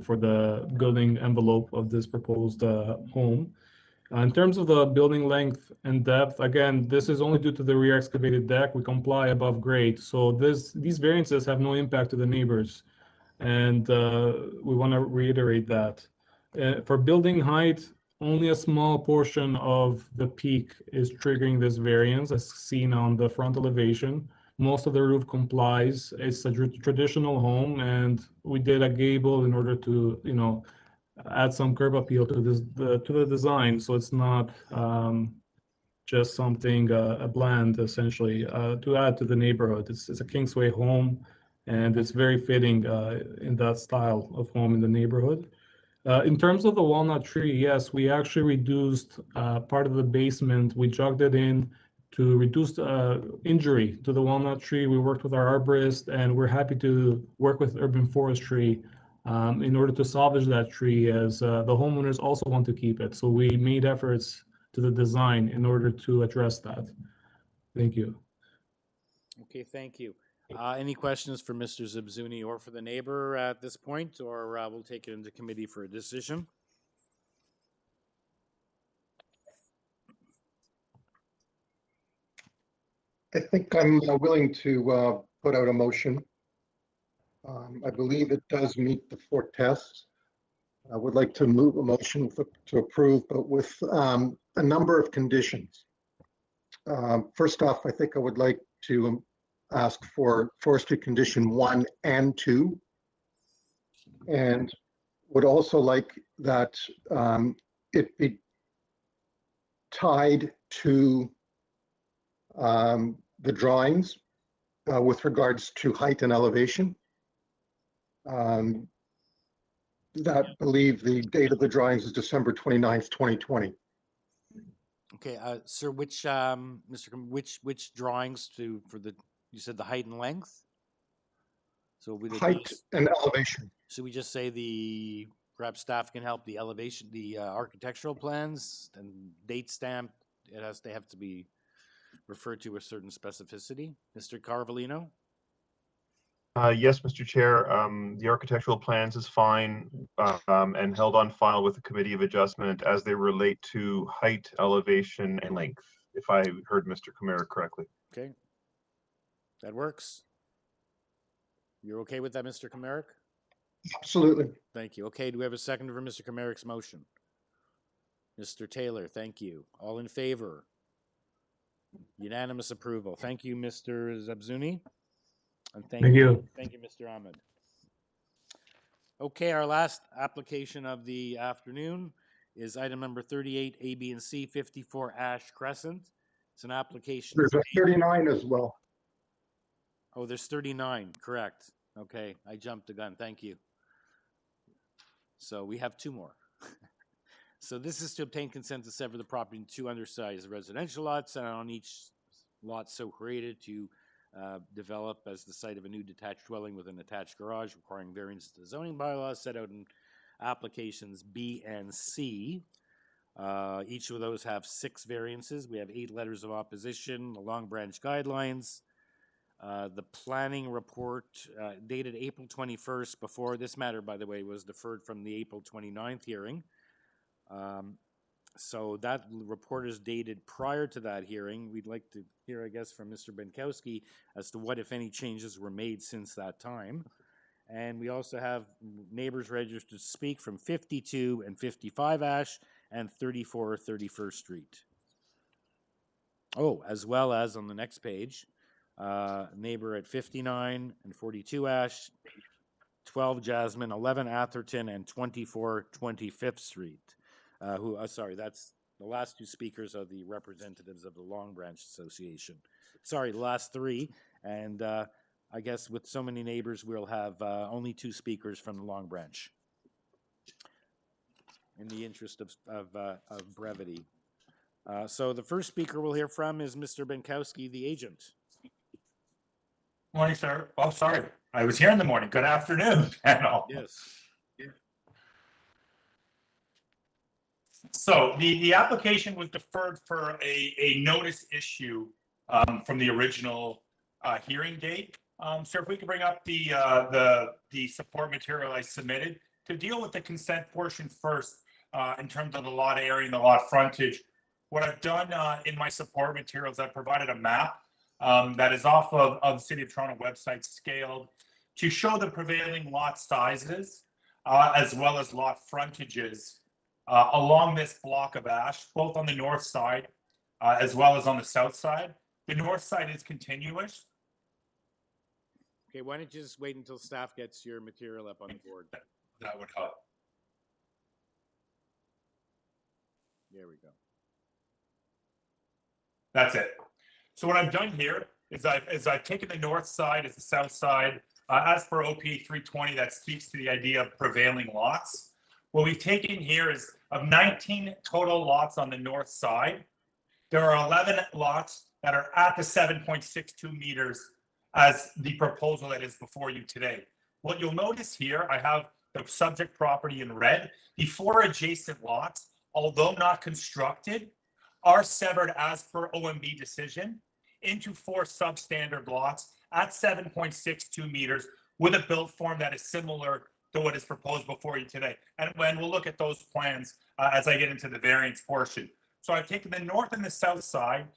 S6: for the building envelope of this proposed home. In terms of the building length and depth, again, this is only due to the rear excavated deck. We comply above grade. So these variances have no impact to the neighbors. And we want to reiterate that. For building height, only a small portion of the peak is triggering this variance, as seen on the front elevation. Most of the roof complies. It's a traditional home, and we did a gable in order to, add some curb appeal to the design. So it's not just something a bland, essentially, to add to the neighborhood. It's a Kingsway home, and it's very fitting in that style of home in the neighborhood. In terms of the walnut tree, yes, we actually reduced part of the basement. We jogged it in to reduce injury to the walnut tree. We worked with our arborist, and we're happy to work with urban forestry in order to salvage that tree, as the homeowners also want to keep it. So we made efforts to the design in order to address that. Thank you.
S1: Okay, thank you. Any questions for Mr. Zubzuni or for the neighbor at this point, or we'll take it into committee for a decision?
S8: I think I'm willing to put out a motion. I believe it does meet the 4 tests. I would like to move a motion to approve, but with a number of conditions. First off, I think I would like to ask for forestry condition 1 and 2, and would also like that it be tied to the drawings with regards to height and elevation. That believe the date of the drawings is December 29th, 2020.
S1: Okay, sir, which Mr. Which drawings for the, you said the height and length? So would it
S8: Height and elevation.
S1: Should we just say perhaps staff can help the elevation, the architectural plans and date stamp? They have to be referred to a certain specificity. Mr. Carvalino?
S16: Yes, Mr. Chair. The architectural plans is fine and held on file with the Committee of Adjustment as they relate to height, elevation, and length, if I heard Mr. Kamara correctly.
S1: Okay. That works. You're okay with that, Mr. Kamarick?
S8: Absolutely.
S1: Thank you. Okay, do we have a second for Mr. Kamarick's motion? Mr. Taylor, thank you. All in favor? Unanimous approval. Thank you, Mr. Zubzuni. And thank you. Thank you, Mr. Ahmed. Okay, our last application of the afternoon is item number 38, A, B, and C, 54 Ash Crescent. It's an application.
S8: There's a 39 as well.
S1: Oh, there's 39, correct. Okay, I jumped the gun. Thank you. So we have 2 more. So this is to obtain consent to sever the property into 2 undersized residential lots, and on each lot so created to develop as the site of a new detached dwelling with an attached garage requiring variance to the zoning bylaws set out in applications B and C. Each of those have 6 variances. We have 8 letters of opposition, the Long Branch guidelines, the planning report dated April 21st. Before this matter, by the way, was deferred from the April 29th hearing. So that report is dated prior to that hearing. We'd like to hear, I guess, from Mr. Benkowski as to what, if any, changes were made since that time. And we also have neighbors registered to speak from 52 and 55 Ash and 34 31st Street. Oh, as well as on the next page, neighbor at 59 and 42 Ash, 12 Jasmine, 11 Atherton, and 24 25th Street. Sorry, that's the last 2 speakers are the representatives of the Long Branch Association. Sorry, the last 3. And I guess with so many neighbors, we'll have only 2 speakers from the Long Branch in the interest of brevity. So the first speaker we'll hear from is Mr. Benkowski, the agent.
S17: Morning, sir. Oh, sorry. I was here in the morning. Good afternoon, panel.
S1: Yes.
S17: So the application was deferred for a notice issue from the original hearing date. Sir, if we could bring up the support material I submitted to deal with the consent portion first in terms of the lot area and the lot frontage. What I've done in my support materials, I've provided a map that is off of the City of Toronto website scaled to show the prevailing lot sizes as well as lot frontages along this block of Ash, both on the north side as well as on the south side. The north side is continuous.
S1: Okay, why don't you just wait until staff gets your material up on the board?
S17: That would help.
S1: There we go.
S17: That's it. So what I've done here is I've taken the north side as the south side. As per OP 320, that speaks to the idea of prevailing lots. What we've taken here is of 19 total lots on the north side, there are 11 lots that are at the 7.62 meters as the proposal that is before you today. What you'll notice here, I have the subject property in red. The 4 adjacent lots, although not constructed, are severed as per OMB decision into 4 substandard lots at 7.62 meters with a built form that is similar to what is proposed before you today. And when we'll look at those plans as I get into the variance portion. So I've taken the north and the south side,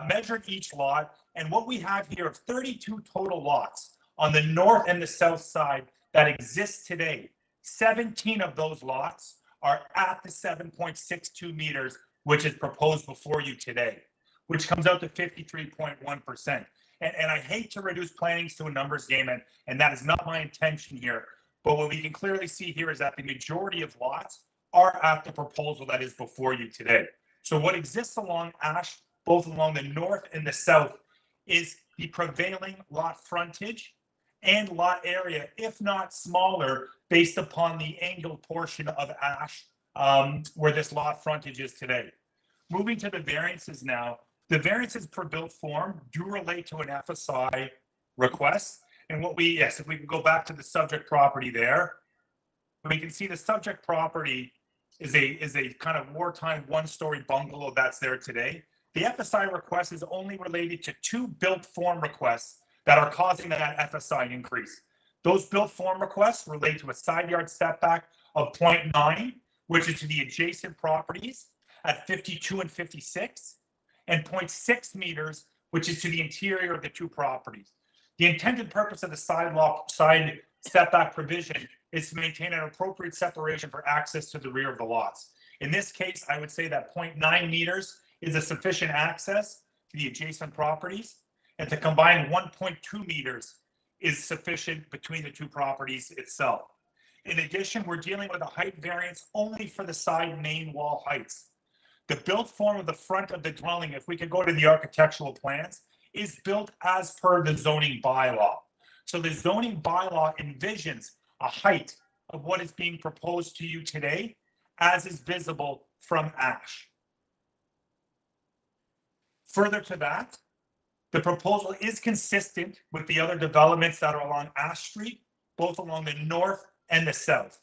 S17: measured each lot, and what we have here are 32 total lots on the north and the south side that exist today. 17 of those lots are at the 7.62 meters, which is proposed before you today, which comes out to 53.1%. And I hate to reduce plannings to a numbers game, and that is not my intention here. But what we can clearly see here is that the majority of lots are at the proposal that is before you today. So what exists along Ash, both along the north and the south, is the prevailing lot frontage and lot area, if not smaller, based upon the angled portion of Ash where this lot frontage is today. Moving to the variances now, the variances per built form do relate to an FSI request. And what we, yes, if we can go back to the subject property there, we can see the subject property is a kind of wartime 1-story bungalow that's there today. The FSI request is only related to 2 built form requests that are causing that FSI increase. Those built form requests relate to a side yard setback of 0.9, which is to the adjacent properties at 52 and 56, and 0.6 meters, which is to the interior of the 2 properties. The intended purpose of the side setback provision is to maintain an appropriate separation for access to the rear of the lots. In this case, I would say that 0.9 meters is a sufficient access to the adjacent properties, and to combine 1.2 meters is sufficient between the 2 properties itself. In addition, we're dealing with a height variance only for the side main wall heights. The built form of the front of the dwelling, if we could go to the architectural plans, is built as per the zoning bylaw. So the zoning bylaw envisions a height of what is being proposed to you today as is visible from Ash. Further to that, the proposal is consistent with the other developments that are along Ash Street, both along the north and the south.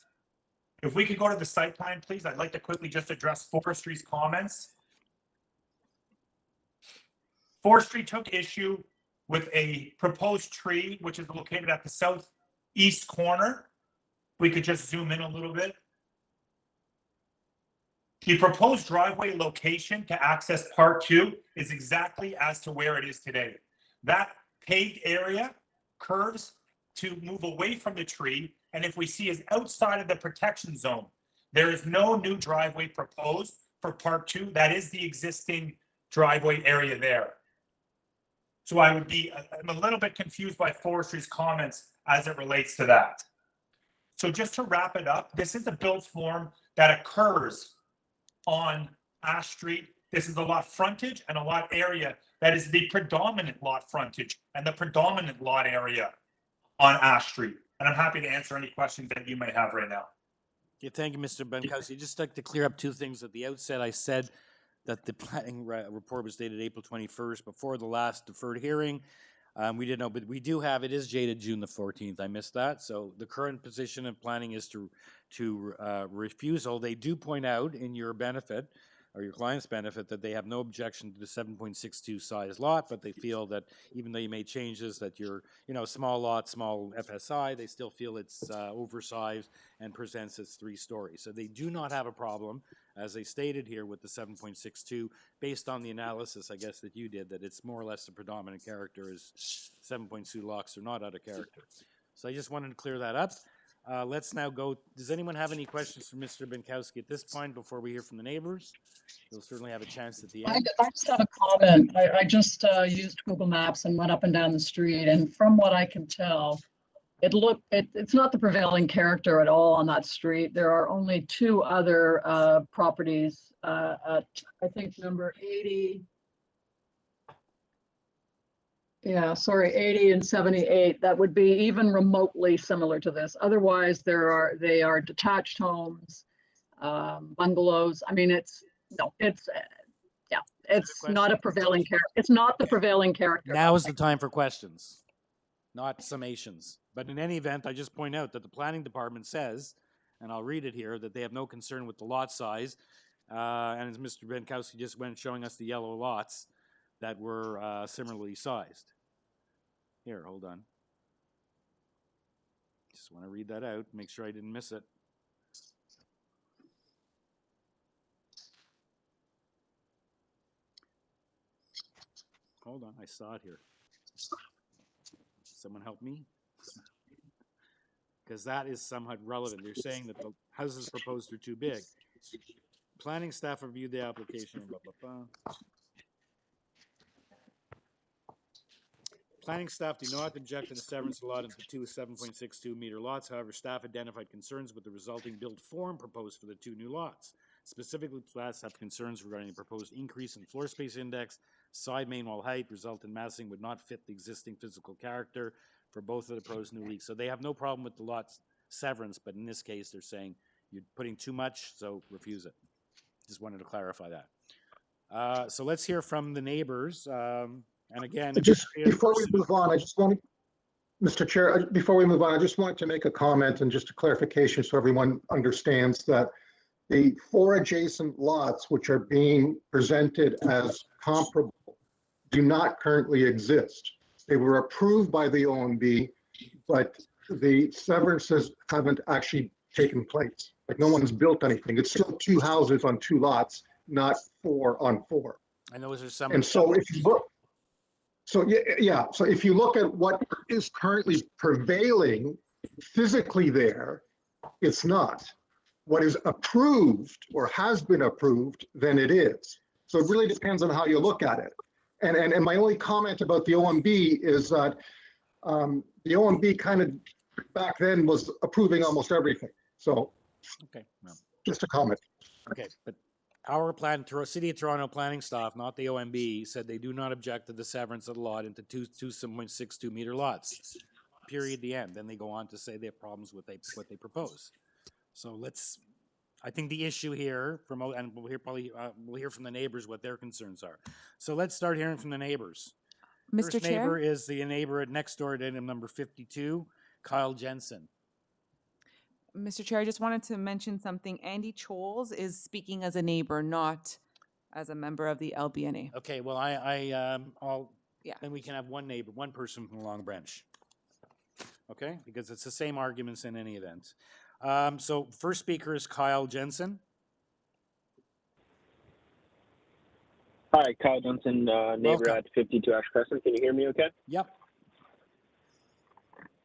S17: If we could go to the site plan, please, I'd like to quickly just address Forestry's comments. Forestry took issue with a proposed tree, which is located at the southeast corner. We could just zoom in a little bit. The proposed driveway location to access Part 2 is exactly as to where it is today. That paved area curves to move away from the tree, and if we see is outside of the protection zone. There is no new driveway proposed for Part 2. That is the existing driveway area there. So I'm a little bit confused by Forestry's comments as it relates to that. So just to wrap it up, this is a built form that occurs on Ash Street. This is a lot frontage and a lot area that is the predominant lot frontage and the predominant lot area on Ash Street. And I'm happy to answer any questions that you may have right now.
S1: Yeah, thank you, Mr. Benkowski. Just like to clear up 2 things. At the outset, I said that the planning report was dated April 21st before the last deferred hearing. We didn't know, but we do have, it is dated June the 14th. I missed that. So the current position of planning is to refusal. They do point out in your benefit, or your client's benefit, that they have no objection to the 7.62 size lot, but they feel that even though you made changes that you're, small lot, small FSI, they still feel it's oversized and presents as 3 stories. So they do not have a problem, as they stated here, with the 7.62, based on the analysis, I guess, that you did, that it's more or less the predominant character is 7.2 lots are not out of character. So I just wanted to clear that up. Let's now go. Does anyone have any questions for Mr. Benkowski at this point before we hear from the neighbors? You'll certainly have a chance at the end.
S11: I just have a comment. I just used Google Maps and went up and down the street, and from what I can tell, it's not the prevailing character at all on that street. There are only 2 other properties at, I think, number 80. Yeah, sorry, 80 and 78, that would be even remotely similar to this. Otherwise, they are detached homes, bungalows. I mean, it's not a prevailing character. It's not the prevailing character.
S1: Now is the time for questions, not summations. But in any event, I just point out that the planning department says, and I'll read it here, that they have no concern with the lot size. And as Mr. Benkowski just went showing us the yellow lots, that were similarly sized. Here, hold on. Just want to read that out, make sure I didn't miss it. Hold on, I saw it here. Someone help me? Because that is somewhat relevant. They're saying that the houses proposed are too big. Planning staff reviewed the application, blah, blah, blah. Planning staff do not object to the severance lot into two 7.62 meter lots. However, staff identified concerns with the resulting build form proposed for the two new lots. Specifically, staff have concerns regarding the proposed increase in floor space index, side main wall height, resultant massing would not fit the existing physical character for both of the proposed new leaks. So they have no problem with the lot's severance, but in this case, they're saying you're putting too much, so refuse it. Just wanted to clarify that. So let's hear from the neighbors. And again,
S8: just before we move on, I just want to, Mr. Chair, before we move on, I just wanted to make a comment and just a clarification so everyone understands that the 4 adjacent lots which are being presented as comparable do not currently exist. They were approved by the OMB, but the severances haven't actually taken place. Like no one's built anything. It's still 2 houses on 2 lots, not 4 on 4.
S1: And those are some.
S8: And so if you look, so yeah, so if you look at what is currently prevailing physically there, it's not. What is approved or has been approved, then it is. So it really depends on how you look at it. And my only comment about the OMB is that the OMB kind of back then was approving almost everything. So
S1: okay, well,
S8: just a comment.
S1: Okay, but our City of Toronto planning staff, not the OMB, said they do not object to the severance of the lot into two 7.62 meter lots. Period. The end. Then they go on to say they have problems with what they propose. So let's. I think the issue here, and we'll hear from the neighbors what their concerns are. So let's start hearing from the neighbors.
S3: Mr.
S1: First
S3: Chair?
S1: neighbor is the neighbor at next door to item number 52, Kyle Jensen.
S3: Mr. Chair, I just wanted to mention something. Andy Choles is speaking as a neighbor, not as a member of the LBNA.
S1: Okay, well, I'll then we can have one person from the Long Branch. Okay, because it's the same arguments in any event. So first speaker is Kyle Jensen.
S18: Hi, Kyle Jensen, neighbor at 52 Ash Crescent. Can you hear me okay?
S1: Yep.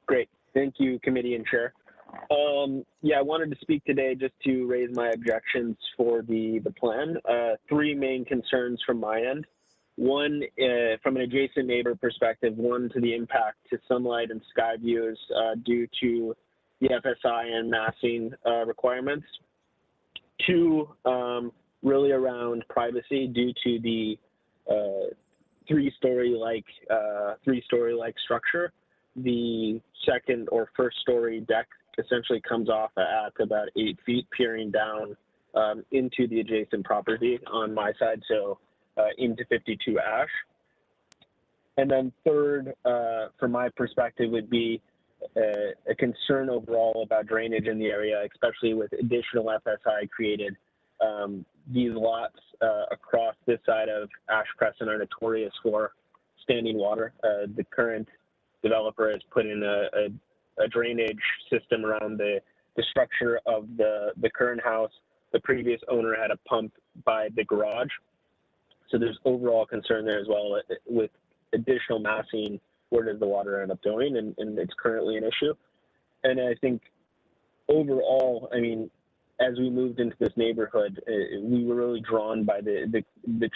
S18: Great. Thank you, committee and chair. Yeah, I wanted to speak today just to raise my objections for the plan. 3 main concerns from my end. One, from an adjacent neighbor perspective, one to the impact to sunlight and sky views due to the FSI and massing requirements. 2, really around privacy due to the 3-story-like structure. The second or first story deck essentially comes off at about 8 feet, peering down into the adjacent property on my side, so into 52 Ash. And then third, from my perspective, would be a concern overall about drainage in the area, especially with additional FSI created. These lots across this side of Ash Crescent are notorious for standing water. The current developer has put in a drainage system around the structure of the current house. The previous owner had a pump by the garage. So there's overall concern there as well with additional massing. Where does the water end up going? And it's currently an issue. And I think overall, I mean, as we moved into this neighborhood, we were really drawn by the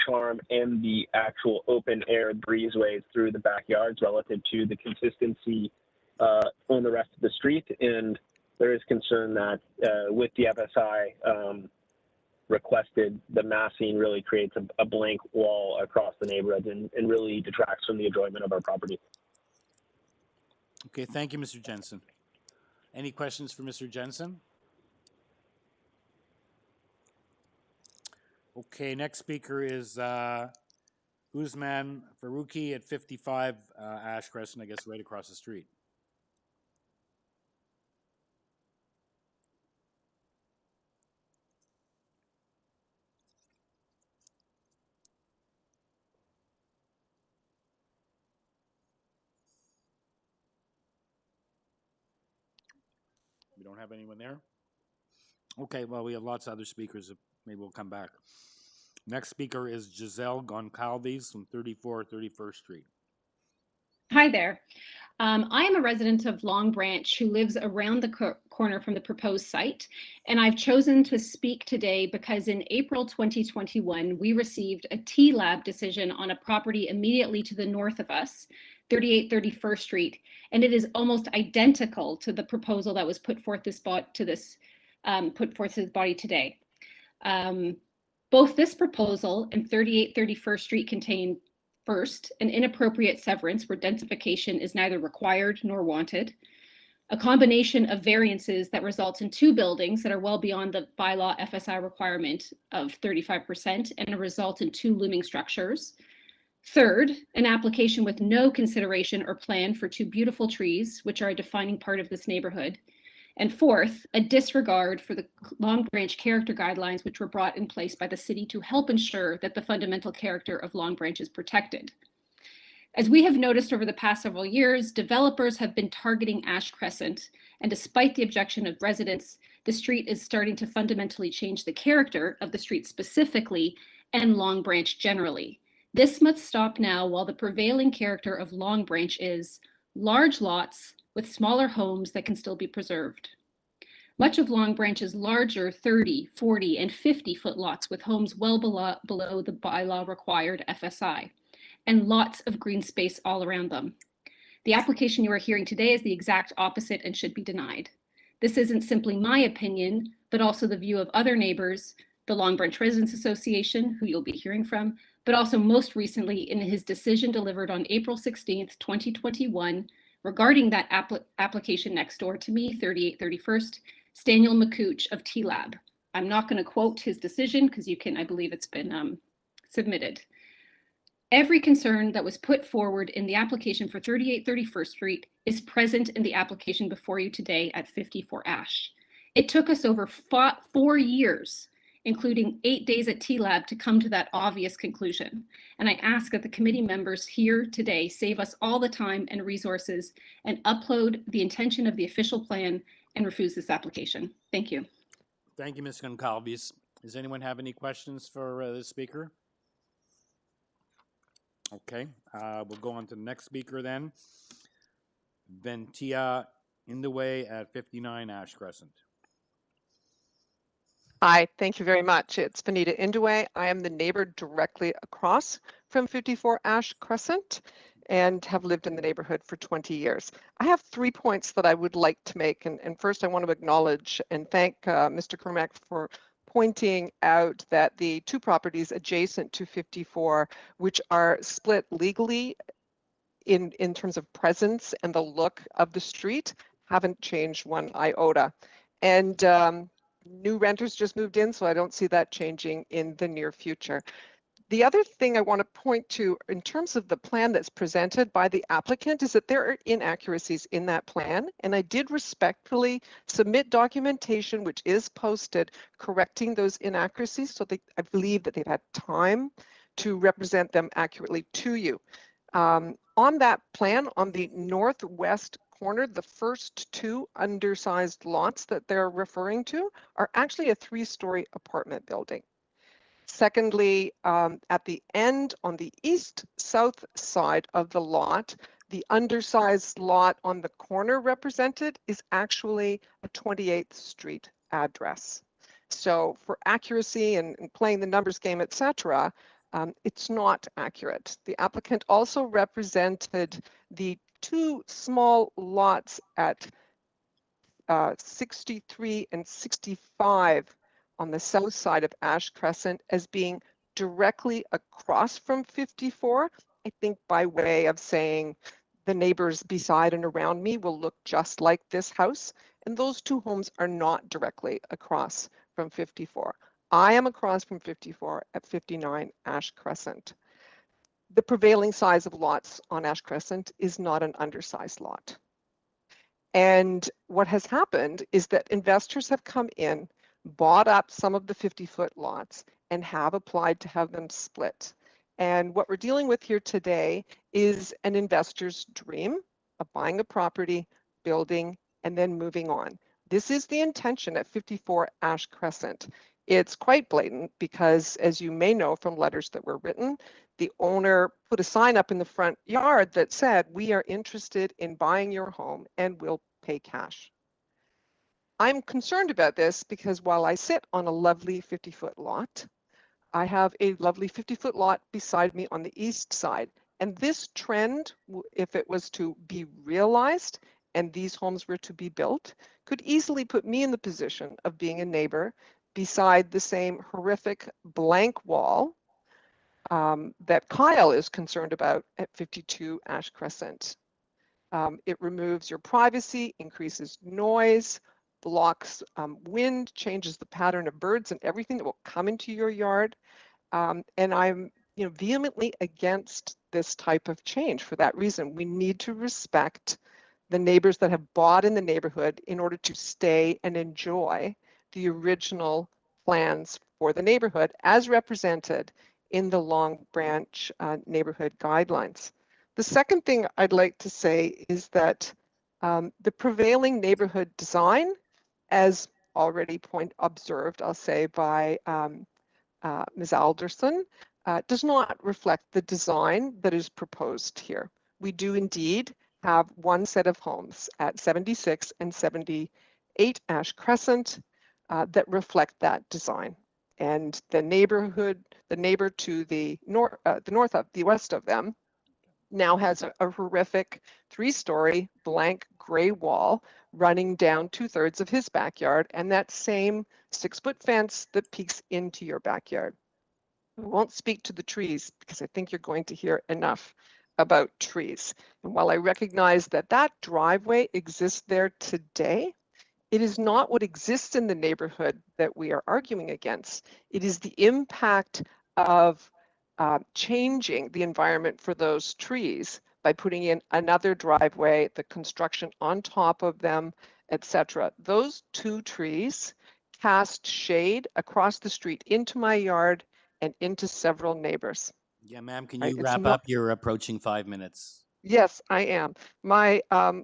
S18: charm and the actual open air breezeways through the backyards relative to the consistency on the rest of the street. And there is concern that with the FSI requested, the massing really creates a blank wall across the neighborhood and really detracts from the enjoyment of our property.
S1: Okay, thank you, Mr. Jensen. Any questions for Mr. Jensen? Okay, next speaker is Usman Faruqi at 55 Ash Crescent, I guess right across the street. don't have anyone there? Okay, well, we have lots of other speakers. Maybe we'll come back. Next speaker is Giselle Goncalves from 34 31st Street.
S19: Hi there. I am a resident of Long Branch who lives around the corner from the proposed site, and I've chosen to speak today because in April 2021, we received a TLAB decision on a property immediately to the north of us, 38 31st Street, and it is almost identical to the proposal that was put forth to this body today. Both this proposal and 38 31st Street contain, first, an inappropriate severance where densification is neither required nor wanted, a combination of variances that results in two buildings that are well beyond the bylaw FSI requirement of 35% and a result in two looming structures. Third, an application with no consideration or plan for two beautiful trees, which are a defining part of this neighborhood. And fourth, a disregard for the Long Branch character guidelines, which were brought in place by the city to help ensure that the fundamental character of Long Branch is protected. As we have noticed over the past several years, developers have been targeting Ash Crescent, and despite the objection of residents, the street is starting to fundamentally change the character of the street specifically and Long Branch generally. This must stop now while the prevailing character of Long Branch is large lots with smaller homes that can still be preserved. Much of Long Branch's larger 30, 40, and 50-foot lots with homes well below the bylaw required FSI, and lots of green space all around them. The application you are hearing today is the exact opposite and should be denied. This isn't simply my opinion, but also the view of other neighbors, the Long Branch Residents Association, who you'll be hearing from, but also most recently in his decision delivered on April 16th, 2021, regarding that application next door to me, 38 31st, Staniel McCooch of TLAB. I'm not going to quote his decision because you can, I believe it's been submitted. Every concern that was put forward in the application for 38 31st Street is present in the application before you today at 54 Ash. It took us over 4 years, including 8 days at TLAB, to come to that obvious conclusion. And I ask that the committee members here today save us all the time and resources and upload the intention of the official plan and refuse this application. Thank you.
S1: Thank you, Ms. Goncalves. Does anyone have any questions for the speaker? Okay, we'll go on to the next speaker then. Ventia Indaway at 59 Ash Crescent.
S20: Hi, thank you very much. It's Vanita Indaway. I am the neighbor directly across from 54 Ash Crescent and have lived in the neighborhood for 20 years. I have 3 points that I would like to make. And first, I want to acknowledge and thank Mr. Kermack for pointing out that the two properties adjacent to 54, which are split legally in terms of presence and the look of the street, haven't changed one iota. And new renters just moved in, so I don't see that changing in the near future. The other thing I want to point to in terms of the plan that's presented by the applicant is that there are inaccuracies in that plan, and I did respectfully submit documentation which is posted correcting those inaccuracies, so I believe that they've had time to represent them accurately to you. On that plan, on the northwest corner, the first two undersized lots that they're referring to are actually a 3-story apartment building. Secondly, at the end on the east-south side of the lot, the undersized lot on the corner represented is actually a 28th Street address. So for accuracy and playing the numbers game, etc., it's not accurate. The applicant also represented the two small lots at 63 and 65 on the south side of Ash Crescent as being directly across from 54, I think by way of saying the neighbors beside and around me will look just like this house, and those two homes are not directly across from 54. I am across from 54 at 59 Ash Crescent. The prevailing size of lots on Ash Crescent is not an undersized lot. And what has happened is that investors have come in, bought up some of the 50-foot lots, and have applied to have them split. And what we're dealing with here today is an investor's dream of buying a property, building, and then moving on. This is the intention at 54 Ash Crescent. It's quite blatant because, as you may know from letters that were written, the owner put a sign up in the front yard that said, "We are interested in buying your home and will pay cash." I'm concerned about this because while I sit on a lovely 50-foot lot, I have a lovely 50-foot lot beside me on the east side. And this trend, if it was to be realized and these homes were to be built, could easily put me in the position of being a neighbor beside the same horrific blank wall that Kyle is concerned about at 52 Ash Crescent. It removes your privacy, increases noise, blocks wind, changes the pattern of birds and everything that will come into your yard. And I'm vehemently against this type of change for that reason. We need to respect the neighbors that have bought in the neighborhood in order to stay and enjoy the original plans for the neighborhood as represented in the Long Branch neighborhood guidelines. The second thing I'd like to say is that the prevailing neighborhood design, as already observed, I'll say, by Ms. Alderson, does not reflect the design that is proposed here. We do indeed have one set of homes at 76 and 78 Ash Crescent that reflect that design. And the neighbor to the west of them now has a horrific 3-story blank gray wall running down 2/3 of his backyard, and that same 6-foot fence that peeks into your backyard. I won't speak to the trees because I think you're going to hear enough about trees. And while I recognize that that driveway exists there today, it is not what exists in the neighborhood that we are arguing against. It is the impact of changing the environment for those trees by putting in another driveway, the construction on top of them, etc. Those 2 trees cast shade across the street into my yard and into several neighbors.
S1: Yeah, ma'am, can
S20: Right,
S1: you
S20: it's
S1: wrap
S20: not-
S1: up? You're approaching 5 minutes.
S20: Yes, I am. My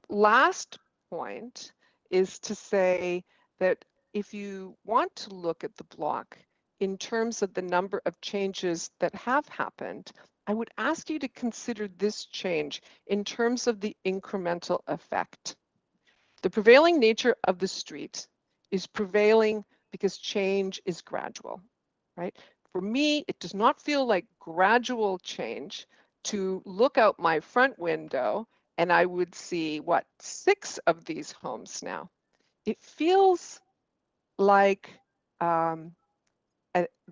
S20: last point is to say that if you want to look at the block in terms of the number of changes that have happened, I would ask you to consider this change in terms of the incremental effect. The prevailing nature of the street is prevailing because change is gradual, right? For me, it does not feel like gradual change to look out my front window and I would see, 6 of these homes now. It feels like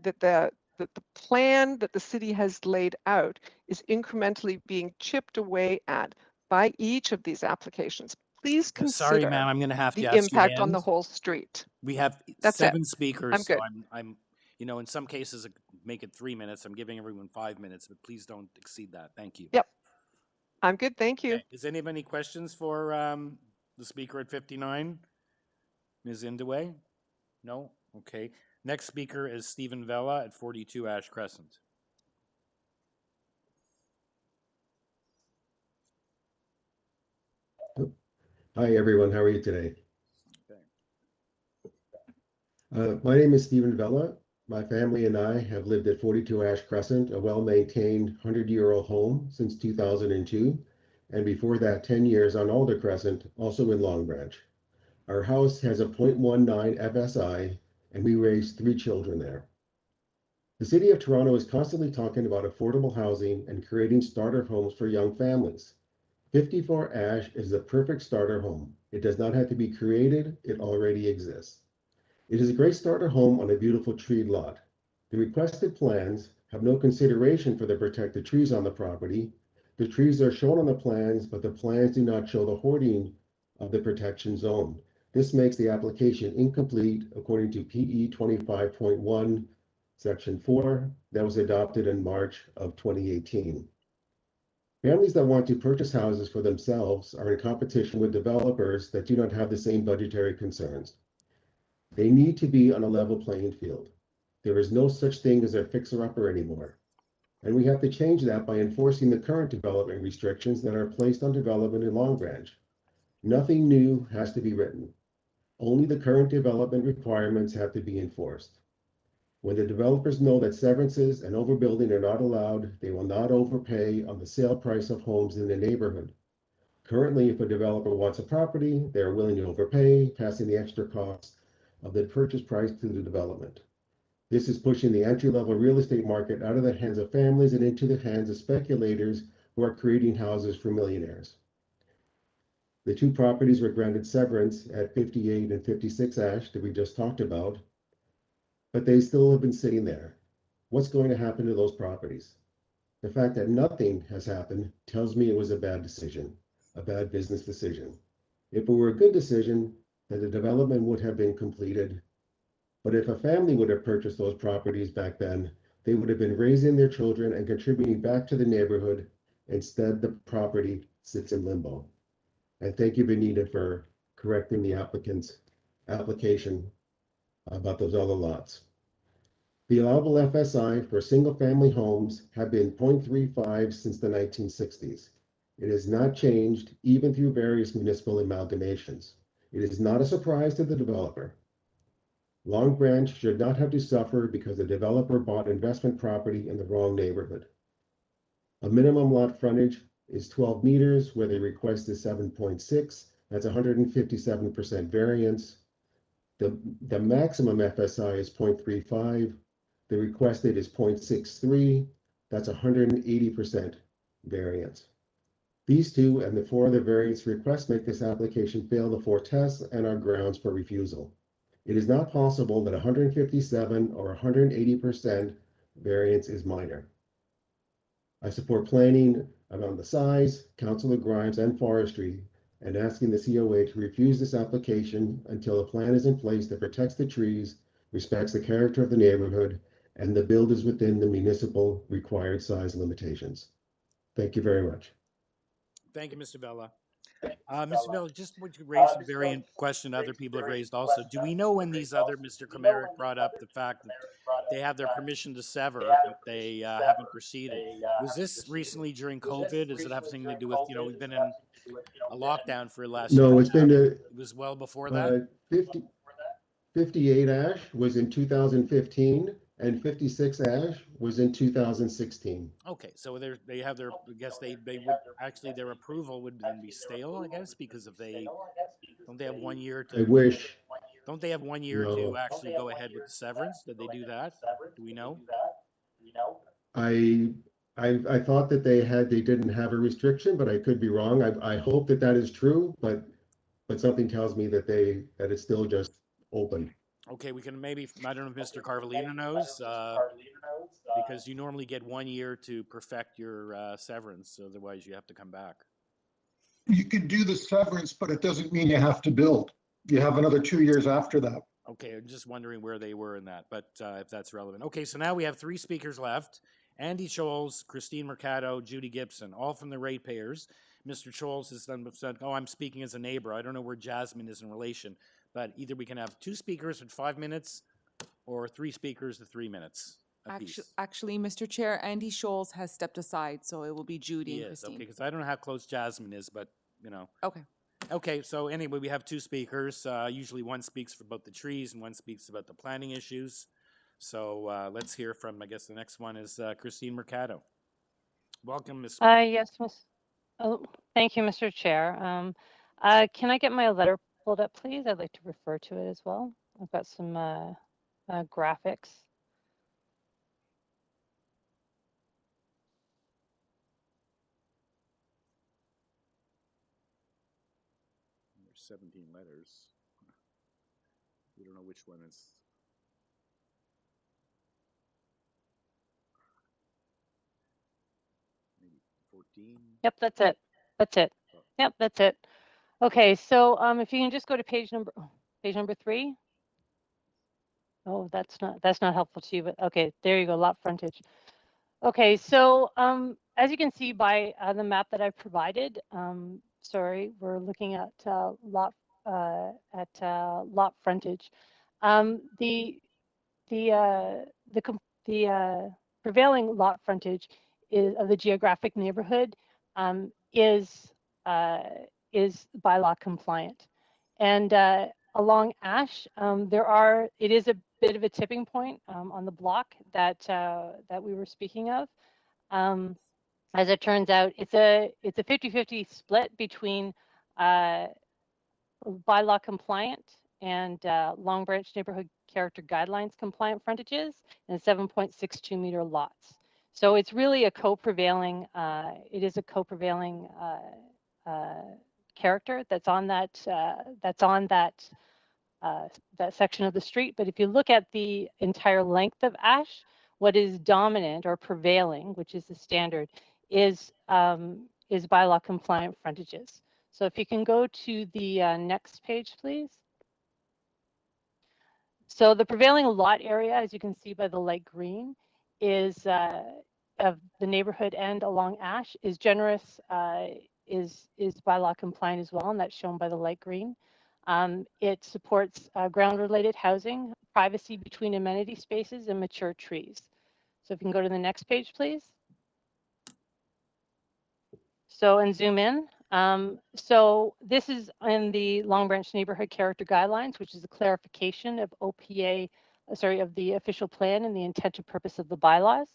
S20: that the plan that the city has laid out is incrementally being chipped away at by each of these applications. Please consider
S1: Sorry, ma'am, I'm going to have to
S20: the
S1: ask you to
S20: impact on the
S1: end.
S20: whole street.
S1: We have
S20: That's
S1: 7
S20: it.
S1: speakers,
S20: I'm
S1: so
S20: good.
S1: I'm in some cases make it 3 minutes. I'm giving everyone 5 minutes, but please don't exceed that. Thank you.
S20: Yep. I'm good. Thank you.
S1: Okay. Does anybody have any questions for the speaker at 59? Ms. Indaway? No? Okay. Next speaker is Stephen Vella at 42 Ash Crescent.
S21: Hi, everyone. How are you today? My name is Stephen Vella. My family and I have lived at 42 Ash Crescent, a well-maintained 100-year-old home since 2002, and before that 10 years on Alder Crescent, also in Long Branch. Our house has a 0.19 FSI, and we raised 3 children there. The City of Toronto is constantly talking about affordable housing and creating starter homes for young families. 54 Ash is the perfect starter home. It does not have to be created, it already exists. It is a great starter home on a beautiful tree lot. The requested plans have no consideration for the protected trees on the property. The trees are shown on the plans, but the plans do not show the hoarding of the protection zone. This makes the application incomplete according to PE 25.1, Section 4, that was adopted in March of 2018. Families that want to purchase houses for themselves are in competition with developers that do not have the same budgetary concerns. They need to be on a level playing field. There is no such thing as a fixer-upper anymore. And we have to change that by enforcing the current development restrictions that are placed on development in Long Branch. Nothing new has to be written. Only the current development requirements have to be enforced. When the developers know that severances and overbuilding are not allowed, they will not overpay on the sale price of homes in the neighborhood. Currently, if a developer wants a property, they are willing to overpay, passing the extra cost of the purchase price to the development. This is pushing the entry-level real estate market out of the hands of families and into the hands of speculators who are creating houses for millionaires. The two properties were granted severance at 58 and 56 Ash that we just talked about, but they still have been sitting there. What's going to happen to those properties? The fact that nothing has happened tells me it was a bad decision, a bad business decision. If it were a good decision, then the development would have been completed. But if a family would have purchased those properties back then, they would have been raising their children and contributing back to the neighborhood. Instead, the property sits in limbo. And thank you, Benita, for correcting the applicant's application about those other lots. The allowable FSI for single-family homes have been 0.35 since the 1960s. It has not changed even through various municipal amalgamations. It is not a surprise to the developer. Long Branch should not have to suffer because the developer bought investment property in the wrong neighborhood. A minimum lot frontage is 12 meters, where the request is 7.6. That's 157% variance. The maximum FSI is 0.35. The requested is 0.63. That's 180% variance. These two and the four other variance requests make this application fail the four tests and are grounds for refusal. It is not possible that 157 or 180% variance is minor. I support planning around the size, Councilor Grimes, and forestry, and asking the COA to refuse this application until a plan is in place that protects the trees, respects the character of the neighborhood, and the build is within the municipal required size limitations. Thank you very much.
S1: Thank you, Mr. Vella. Mr. Vella, just would you raise a variant question other people have raised also? Do we know when these other, Mr. Komaric brought up the fact that they have their permission to sever, but they haven't proceeded? Was this recently during COVID? Does it have something to do with, we've been in a lockdown for the last year?
S21: No, it's been
S1: It was well before that?
S21: 58 Ash was in 2015, and 56 Ash was in 2016.
S1: Okay, so they have their, I guess they would, actually their approval would then be stale, I guess, because if they, don't they have 1 year to?
S21: I wish.
S1: Don't they have 1 year
S21: No.
S1: to actually go ahead with the severance? Did they do that? Do we know?
S21: I thought that they didn't have a restriction, but I could be wrong. I hope that that is true, but something tells me that it's still just open.
S1: Okay, we can maybe, I don't know if Mr. Carvalino knows, because you normally get 1 year to perfect your severance, otherwise you have to come back.
S8: You can do the severance, but it doesn't mean you have to build. You have another 2 years after that.
S1: Okay, I'm just wondering where they were in that, but if that's relevant. Okay, so now we have 3 speakers left. Andy Scholes, Christine Mercado, Judy Gibson, all from the ratepayers. Mr. Scholes has said, oh, I'm speaking as a neighbor. I don't know where Jasmine is in relation, but either we can have 2 speakers at 5 minutes or 3 speakers at 3 minutes apiece.
S3: Actually, Mr. Chair, Andy Scholes has stepped aside, so it will be Judy and Christine.
S1: Okay, because I don't know how close Jasmine is, but,
S3: Okay.
S1: Okay, so anyway, we have 2 speakers. Usually one speaks about the trees and one speaks about the planning issues. So let's hear from, I guess the next one is Christine Mercado. Welcome, Ms.
S4: Yes, oh, thank you, Mr. Chair. Can I get my letter pulled up, please? I'd like to refer to it as well. I've got some graphics.
S1: There's 17 letters. We don't know which one is. Maybe 14.
S4: Yep, that's it. That's it. Yep, that's it. Okay, so if you can just go to page number 3. Oh, that's not helpful to you, but okay, there you go, lot frontage. Okay, so as you can see by the map that I've provided, sorry, we're looking at lot frontage. The prevailing lot frontage of the geographic neighborhood is bylaw compliant, and along Ash, it is a bit of a tipping point on the block that we were speaking of. As it turns out, it's a 50-50 split between bylaw compliant and Long Branch neighborhood character guidelines compliant frontages and 7.62 meter lots. So it's really a co-prevailing, character that's on that that section of the street. But if you look at the entire length of Ash, what is dominant or prevailing, which is the standard, is bylaw compliant frontages. So if you can go to the next page, please. So the prevailing lot area, as you can see by the light green, is of the neighborhood end along Ash is generous, is bylaw compliant as well, and that's shown by the light green. It supports ground-related housing, privacy between amenity spaces, and mature trees. So if you can go to the next page, please. So, and zoom in. So this is in the Long Branch Neighborhood Character Guidelines, which is a clarification of OPA, of the official plan and the intent and purpose of the bylaws.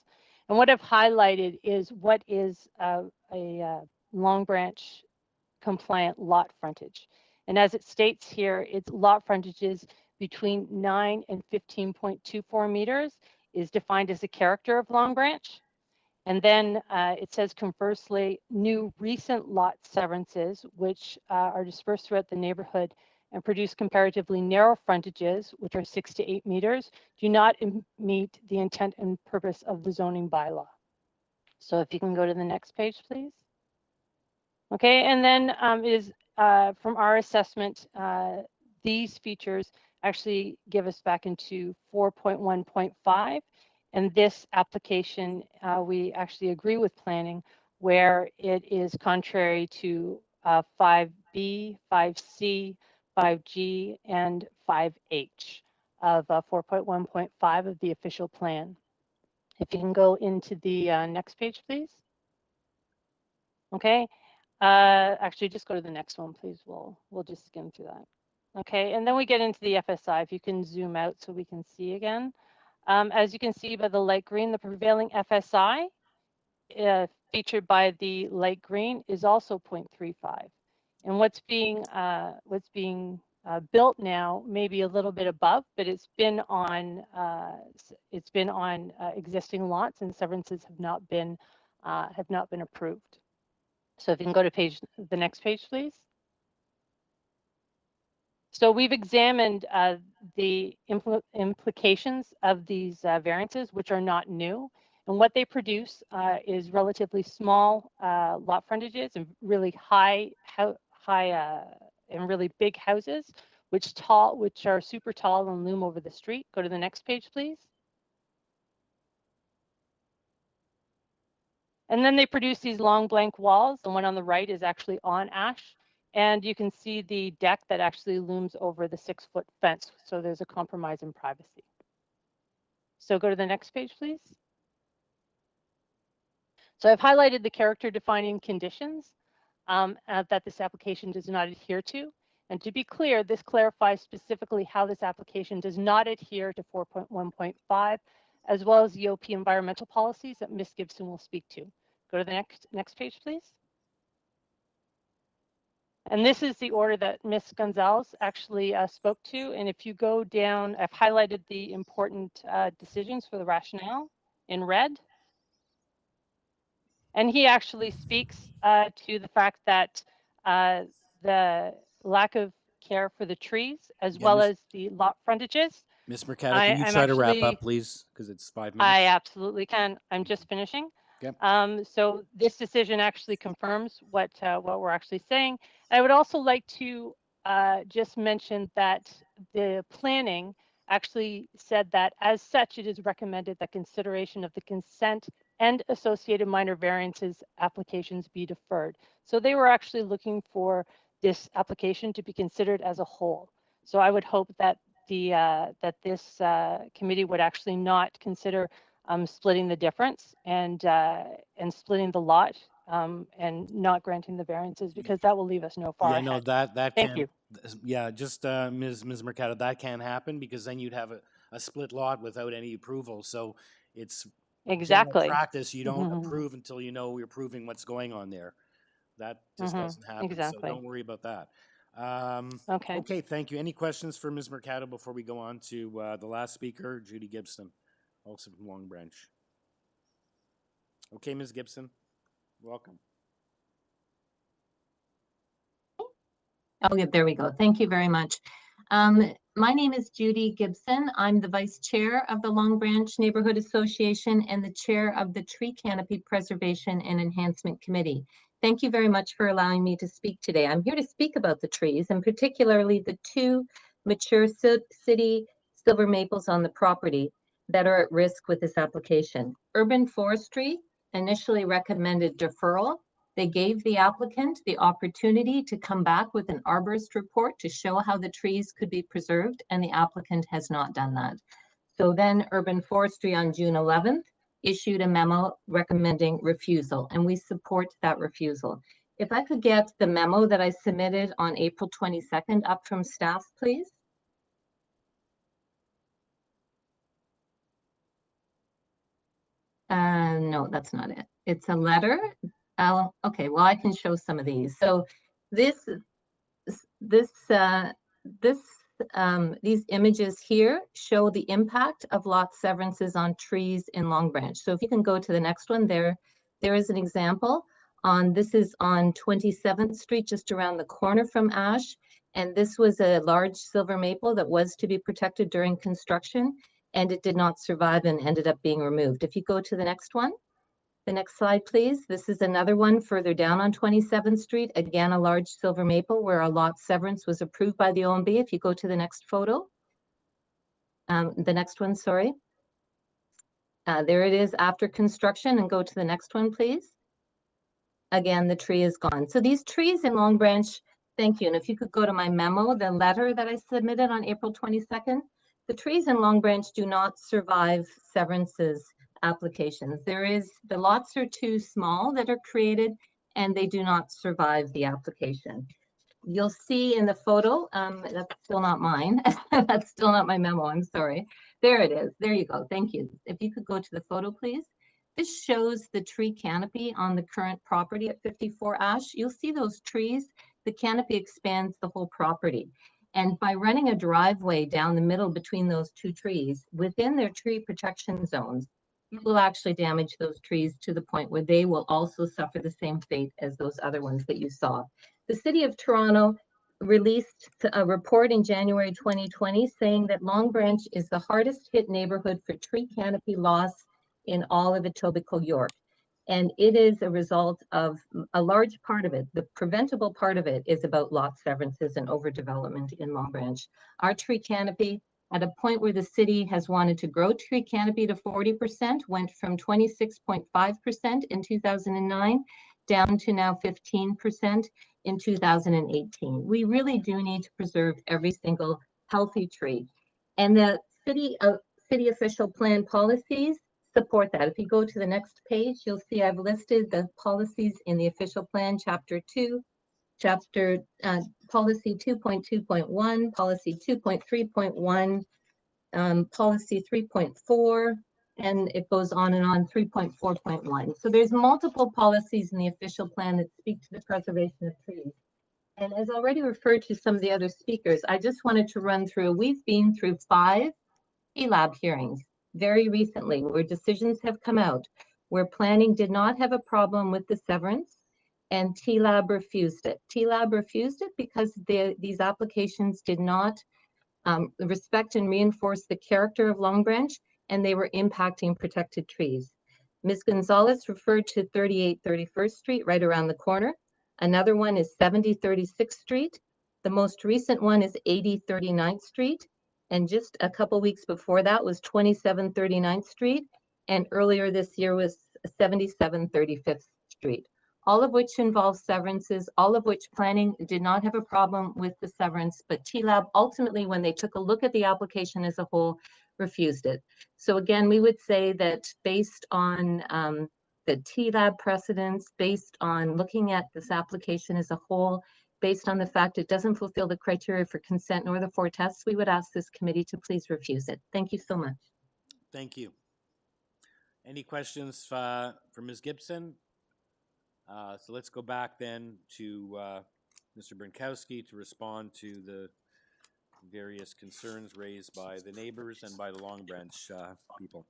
S4: And what I've highlighted is what is a Long Branch compliant lot frontage. And as it states here, it's lot frontages between 9 and 15.24 meters is defined as a character of Long Branch. And then it says conversely, new recent lot severances, which are dispersed throughout the neighborhood and produce comparatively narrow frontages, which are 6 to 8 meters, do not meet the intent and purpose of the zoning bylaw. So if you can go to the next page, please. Okay, and then from our assessment, these features actually give us back into 4.1.5. And this application, we actually agree with planning where it is contrary to 5B, 5C, 5G, and 5H of 4.1.5 of the official plan. If you can go into the next page, please. Okay, actually just go to the next one, please. We'll just skim through that. Okay, and then we get into the FSI. If you can zoom out so we can see again. As you can see by the light green, the prevailing FSI featured by the light green is also 0.35. And what's being built now may be a little bit above, but it's been on existing lots, and severances have not been approved. So if you can go to the next page, please. So we've examined the implications of these variances, which are not new. And what they produce is relatively small lot frontages and really high and really big houses, which are super tall and loom over the street. Go to the next page, please. And then they produce these long blank walls. The one on the right is actually on Ash. And you can see the deck that actually looms over the 6-foot fence. So there's a compromise in privacy. So go to the next page, please. So I've highlighted the character defining conditions that this application does not adhere to. And to be clear, this clarifies specifically how this application does not adhere to 4.1.5, as well as the OP environmental policies that Ms. Gibson will speak to. Go to the next page, please. And this is the order that Ms. Gonzalez actually spoke to. And if you go down, I've highlighted the important decisions for the rationale in red. And he actually speaks to the fact that the lack of care for the trees, as well as the lot frontages.
S1: Ms. Mercado, can you try to wrap up, please? Because it's 5 minutes.
S4: I absolutely can. I'm just finishing. Okay. So this decision actually confirms what we're actually saying. I would also like to just mention that the planning actually said that as such, it is recommended that consideration of the consent and associated minor variances applications be deferred. So they were actually looking for this application to be considered as a whole. So I would hope that this committee would actually not consider splitting the difference and splitting the lot and not granting the variances, because that will leave us no far.
S1: Yeah, no, that
S4: Thank you.
S1: Yeah, just Ms. Mercado, that can't happen because then you'd have a split lot without any approval. So it's general
S4: Exactly.
S1: practice. You don't approve until you know you're proving what's going on there. That just doesn't happen. So
S4: Exactly.
S1: don't worry about that.
S4: Okay.
S1: Okay, thank you. Any questions for Ms. Mercado before we go on to the last speaker, Judy Gibson, also from Long Branch? Okay, Ms. Gibson, welcome.
S2: Oh, yeah, there we go. Thank you very much. My name is Judy Gibson. I'm the Vice Chair of the Long Branch Neighborhood Association and the Chair of the Tree Canopy Preservation and Enhancement Committee. Thank you very much for allowing me to speak today. I'm here to speak about the trees and particularly the 2 mature city silver maples on the property that are at risk with this application. Urban Forestry initially recommended deferral. They gave the applicant the opportunity to come back with an arborist report to show how the trees could be preserved, and the applicant has not done that. So then Urban Forestry on June 11th issued a memo recommending refusal, and we support that refusal. If I could get the memo that I submitted on April 22nd up from staff, please. No, that's not it. It's a letter. Okay, well, I can show some of these. So these images here show the impact of lot severances on trees in Long Branch. So if you can go to the next one, there is an example. This is on 27th Street, just around the corner from Ash. And this was a large silver maple that was to be protected during construction, and it did not survive and ended up being removed. If you go to the next one. The next slide, please. This is another one further down on 27th Street. Again, a large silver maple where a lot severance was approved by the OMB. If you go to the next photo, the next one, sorry. There it is after construction, and go to the next one, please. Again, the tree is gone. So these trees in Long Branch, thank you. And if you could go to my memo, the letter that I submitted on April 22nd, the trees in Long Branch do not survive severances applications. The lots are too small that are created, and they do not survive the application. You'll see in the photo, that's still not mine. That's still not my memo, I'm sorry. There it is, there you go, thank you. If you could go to the photo, please. This shows the tree canopy on the current property at 54 Ash. You'll see those trees, the canopy expands the whole property. And by running a driveway down the middle between those 2 trees, within their tree protection zones, it will actually damage those trees to the point where they will also suffer the same fate as those other ones that you saw. The City of Toronto released a report in January 2020 saying that Long Branch is the hardest hit neighborhood for tree canopy loss in all of Etobicoke, York. And it is a result of a large part of it. The preventable part of it is about lot severances and overdevelopment in Long Branch. Our tree canopy, at a point where the city has wanted to grow tree canopy to 40%, went from 26.5% in 2009 down to now 15% in 2018. We really do need to preserve every single healthy tree. And the city official plan policies support that. If you go to the next page, you'll see I've listed the policies in the official plan, chapter 2, policy 2.2.1, policy 2.3.1, policy 3.4, and it goes on and on, 3.4.1. So there's multiple policies in the official plan that speak to the preservation of trees. And as already referred to some of the other speakers, I just wanted to run through, we've been through 5 TLAB hearings very recently where decisions have come out where planning did not have a problem with the severance and TLAB refused it. TLAB refused it because these applications did not respect and reinforce the character of Long Branch, and they were impacting protected trees. Ms. Gonzalez referred to 38 31st Street right around the corner. Another one is 70 36th Street. The most recent one is 80 39th Street. And just a couple weeks before that was 27 39th Street. And earlier this year was 77 35th Street. All of which involve severances, all of which planning did not have a problem with the severance, but TLAB ultimately, when they took a look at the application as a whole, refused it. So again, we would say that based on the TLAB precedents, based on looking at this application as a whole, based on the fact it doesn't fulfill the criteria for consent nor the 4 tests, we would ask this committee to please refuse it. Thank you so much.
S1: Thank you. Any questions for Ms. Gibson? So let's go back then to Mr. Brinkowski to respond to the various concerns raised by the neighbors and by the Long Branch people.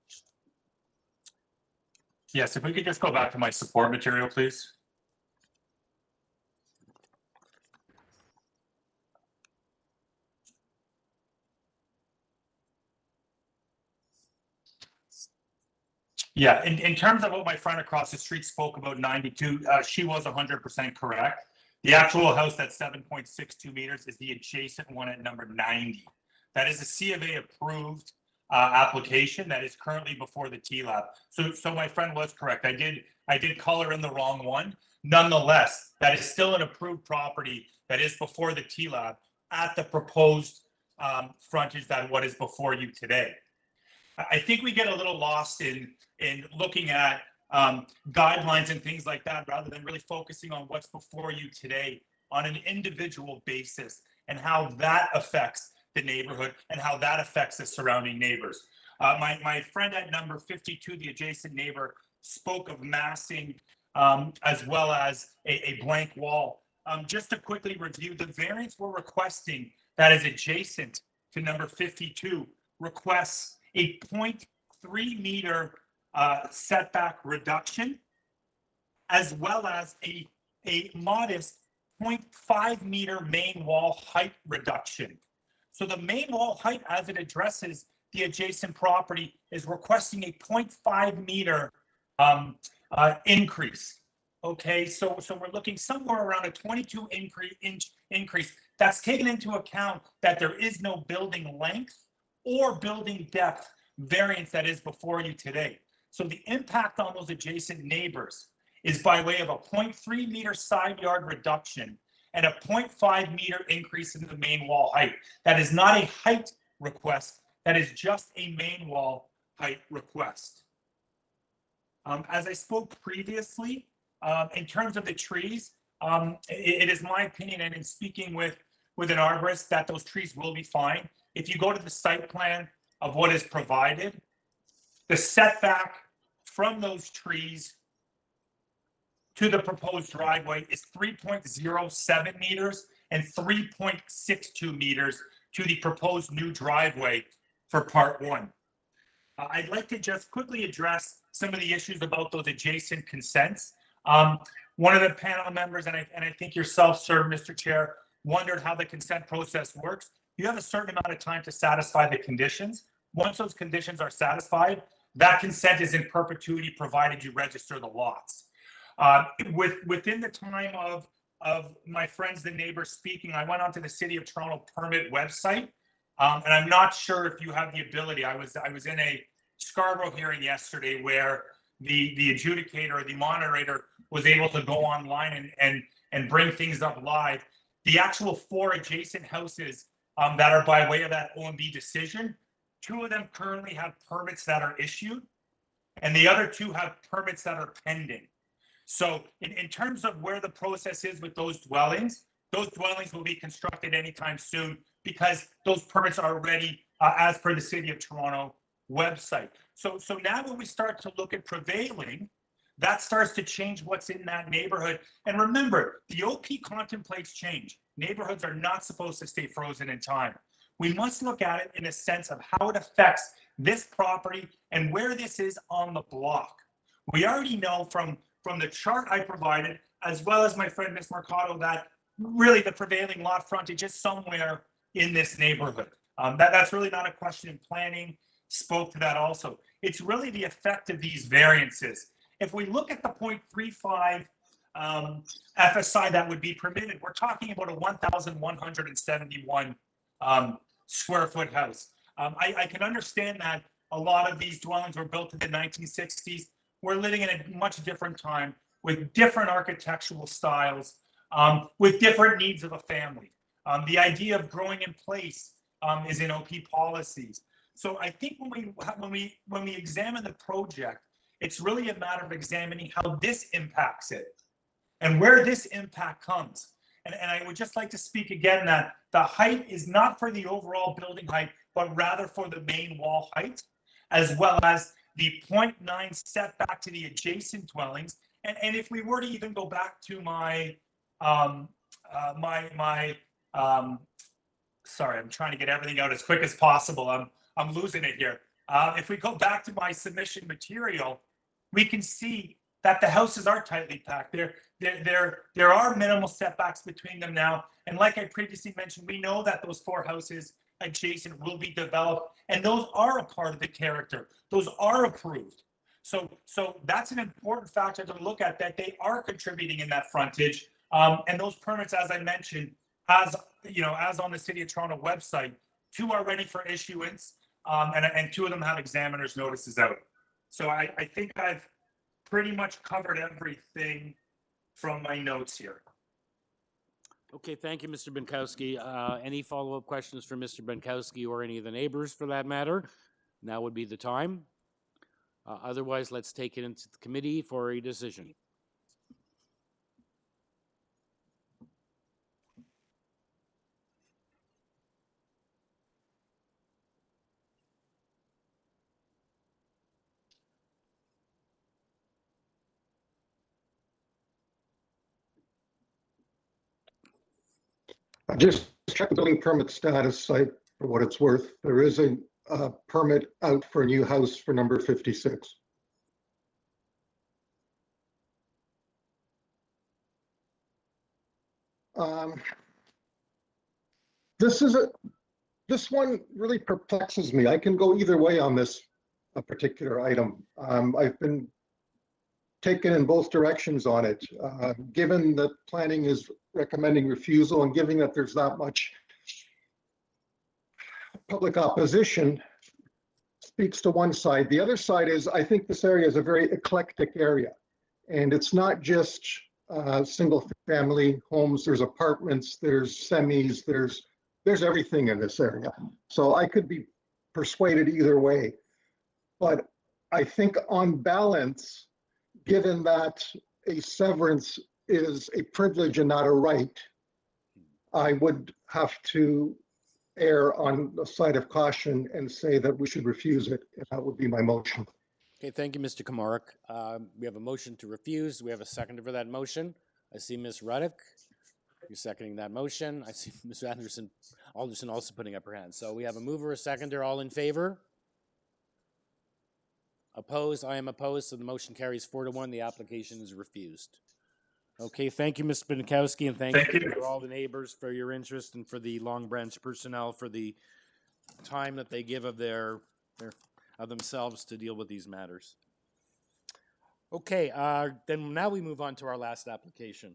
S17: Yes, if we could just go back to my support material, please. Yeah, in terms of what my friend across the street spoke about 92, she was 100% correct. The actual house that's 7.62 meters is the adjacent one at number 90. That is a C of A approved application that is currently before the TLAB. So my friend was correct. I did color in the wrong one. Nonetheless, that is still an approved property that is before the TLAB at the proposed frontage that what is before you today. I think we get a little lost in looking at guidelines and things like that rather than really focusing on what's before you today on an individual basis and how that affects the neighborhood and how that affects the surrounding neighbors. My friend at number 52, the adjacent neighbor, spoke of massing as well as a blank wall. Just to quickly review, the variance we're requesting that is adjacent to number 52 requests a 0.3 meter setback reduction, as well as a modest 0.5 meter main wall height reduction. So the main wall height, as it addresses the adjacent property, is requesting a 0.5 meter increase. Okay, so we're looking somewhere around a 22 inch increase. That's taken into account that there is no building length or building depth variance that is before you today. So the impact on those adjacent neighbors is by way of a 0.3 meter side yard reduction and a 0.5 meter increase in the main wall height. That is not a height request, that is just a main wall height request. As I spoke previously, in terms of the trees, it is my opinion, and in speaking with an arborist, that those trees will be fine. If you go to the site plan of what is provided, the setback from those trees to the proposed driveway is 3.07 meters and 3.62 meters to the proposed new driveway for part 1. I'd like to just quickly address some of the issues about those adjacent consents. One of the panel members, and I think yourself, sir, Mr. Chair, wondered how the consent process works. You have a certain amount of time to satisfy the conditions. Once those conditions are satisfied, that consent is in perpetuity provided you register the lots. Within the time of my friends, the neighbors speaking, I went onto the City of Toronto permit website, and I'm not sure if you have the ability. I was in a Scarborough hearing yesterday where the adjudicator or the moderator was able to go online and bring things up live. The actual 4 adjacent houses that are by way of that OMB decision, 2 of them currently have permits that are issued, and the other 2 have permits that are pending. So in terms of where the process is with those dwellings will be constructed anytime soon because those permits are ready as per the City of Toronto website. So now when we start to look at prevailing, that starts to change what's in that neighborhood. And remember, the OP contemplates change. Neighborhoods are not supposed to stay frozen in time. We must look at it in a sense of how it affects this property and where this is on the block. We already know from the chart I provided, as well as my friend Ms. Mercado, that really the prevailing lot frontage is somewhere in this neighborhood. That's really not a question in planning, spoke to that also. It's really the effect of these variances. If we look at the 0.35 FSI that would be permitted, we're talking about a 1,171 square foot house. I can understand that a lot of these dwellings were built in the 1960s. We're living in a much different time with different architectural styles, with different needs of a family. The idea of growing in place is in OP policies. So I think when we examine the project, it's really a matter of examining how this impacts it and where this impact comes. And I would just like to speak again that the height is not for the overall building height, but rather for the main wall height, as well as the 0.9 setback to the adjacent dwellings. And if we were to even go back to my, sorry, I'm trying to get everything out as quick as possible. I'm losing it here. If we go back to my submission material, we can see that the houses are tightly packed. There are minimal setbacks between them now. And like I previously mentioned, we know that those 4 houses adjacent will be developed, and those are a part of the character. Those are approved. So that's an important factor to look at, that they are contributing in that frontage. And those permits, as I mentioned, as on the City of Toronto website, 2 are ready for issuance, and 2 of them have examiner's notices out. So I think I've pretty much covered everything from my notes here.
S1: Okay, thank you, Mr. Binkowski. Any follow-up questions for Mr. Binkowski or any of the neighbors for that matter? Now would be the time. Otherwise, let's take it into the committee for a decision.
S8: I just checked the building permit status site for what it's worth. There is a permit out for a new house for number 56. This one really perplexes me. I can go either way on this particular item. I've been taken in both directions on it. Given that planning is recommending refusal and given that there's not much public opposition, speaks to one side. The other side is, I think this area is a very eclectic area, and it's not just single family homes. There's apartments, there's semis, there's everything in this area. So I could be persuaded either way, but I think on balance, given that a severance is a privilege and not a right, I would have to err on the side of caution and say that we should refuse it. And that would be my motion.
S1: Okay, thank you, Mr. Komarek. We have a motion to refuse. We have a seconder for that motion. I see Ms. Radic. You're seconding that motion. I see Ms. Alderson also putting up her hand. So we have a mover, a seconder, all in favor? Opposed? I am opposed, so the motion carries 4-1. The application is refused. Okay, thank you, Mr. Binkowski, and thank you for all the neighbors for your interest and for the Long Branch personnel for the time that they give of themselves to deal with these matters. Okay, then now we move on to our last application.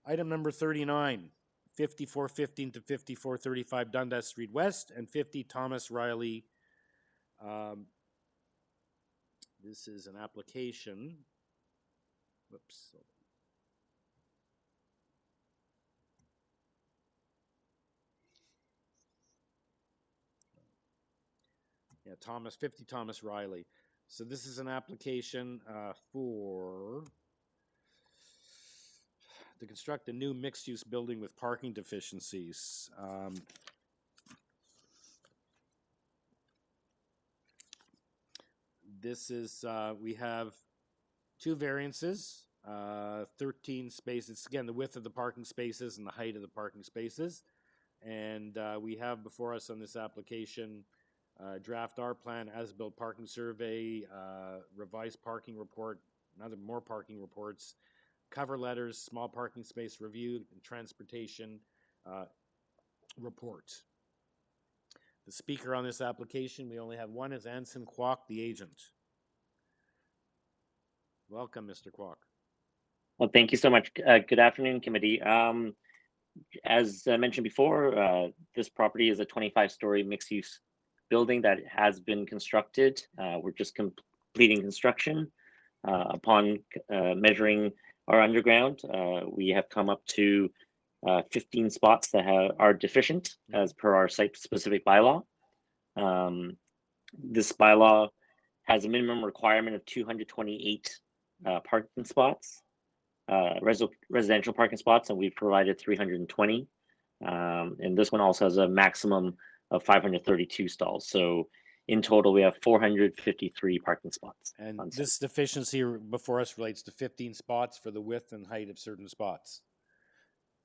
S1: Item number 39, 5415 to 5435 Dundas Street West and 50 Thomas Riley. This is an application. Whoops. Yeah, 50 Thomas Riley. So this is an application for to construct a new mixed-use building with parking deficiencies. This is, we have 2 variances, 13 spaces. Again, the width of the parking spaces and the height of the parking spaces. And we have before us on this application draft R plan, as-built parking survey, revised parking report, more parking reports, cover letters, small parking space review, and transportation report. The speaker on this application, we only have one, is Anson Kwok, the agent. Welcome, Mr. Kwok.
S7: Well, thank you so much. Good afternoon, committee. As mentioned before, this property is a 25-story mixed-use building that has been constructed. We're just completing construction. Upon measuring our underground, we have come up to 15 spots that are deficient as per our site-specific bylaw. This bylaw has a minimum requirement of 228 parking spots. residential parking spots, and we've provided 320. And this one also has a maximum of 532 stalls. So in total, we have 453 parking spots.
S1: And
S7: on site.
S1: this deficiency before us relates to 15 spots for the width and height of certain spots.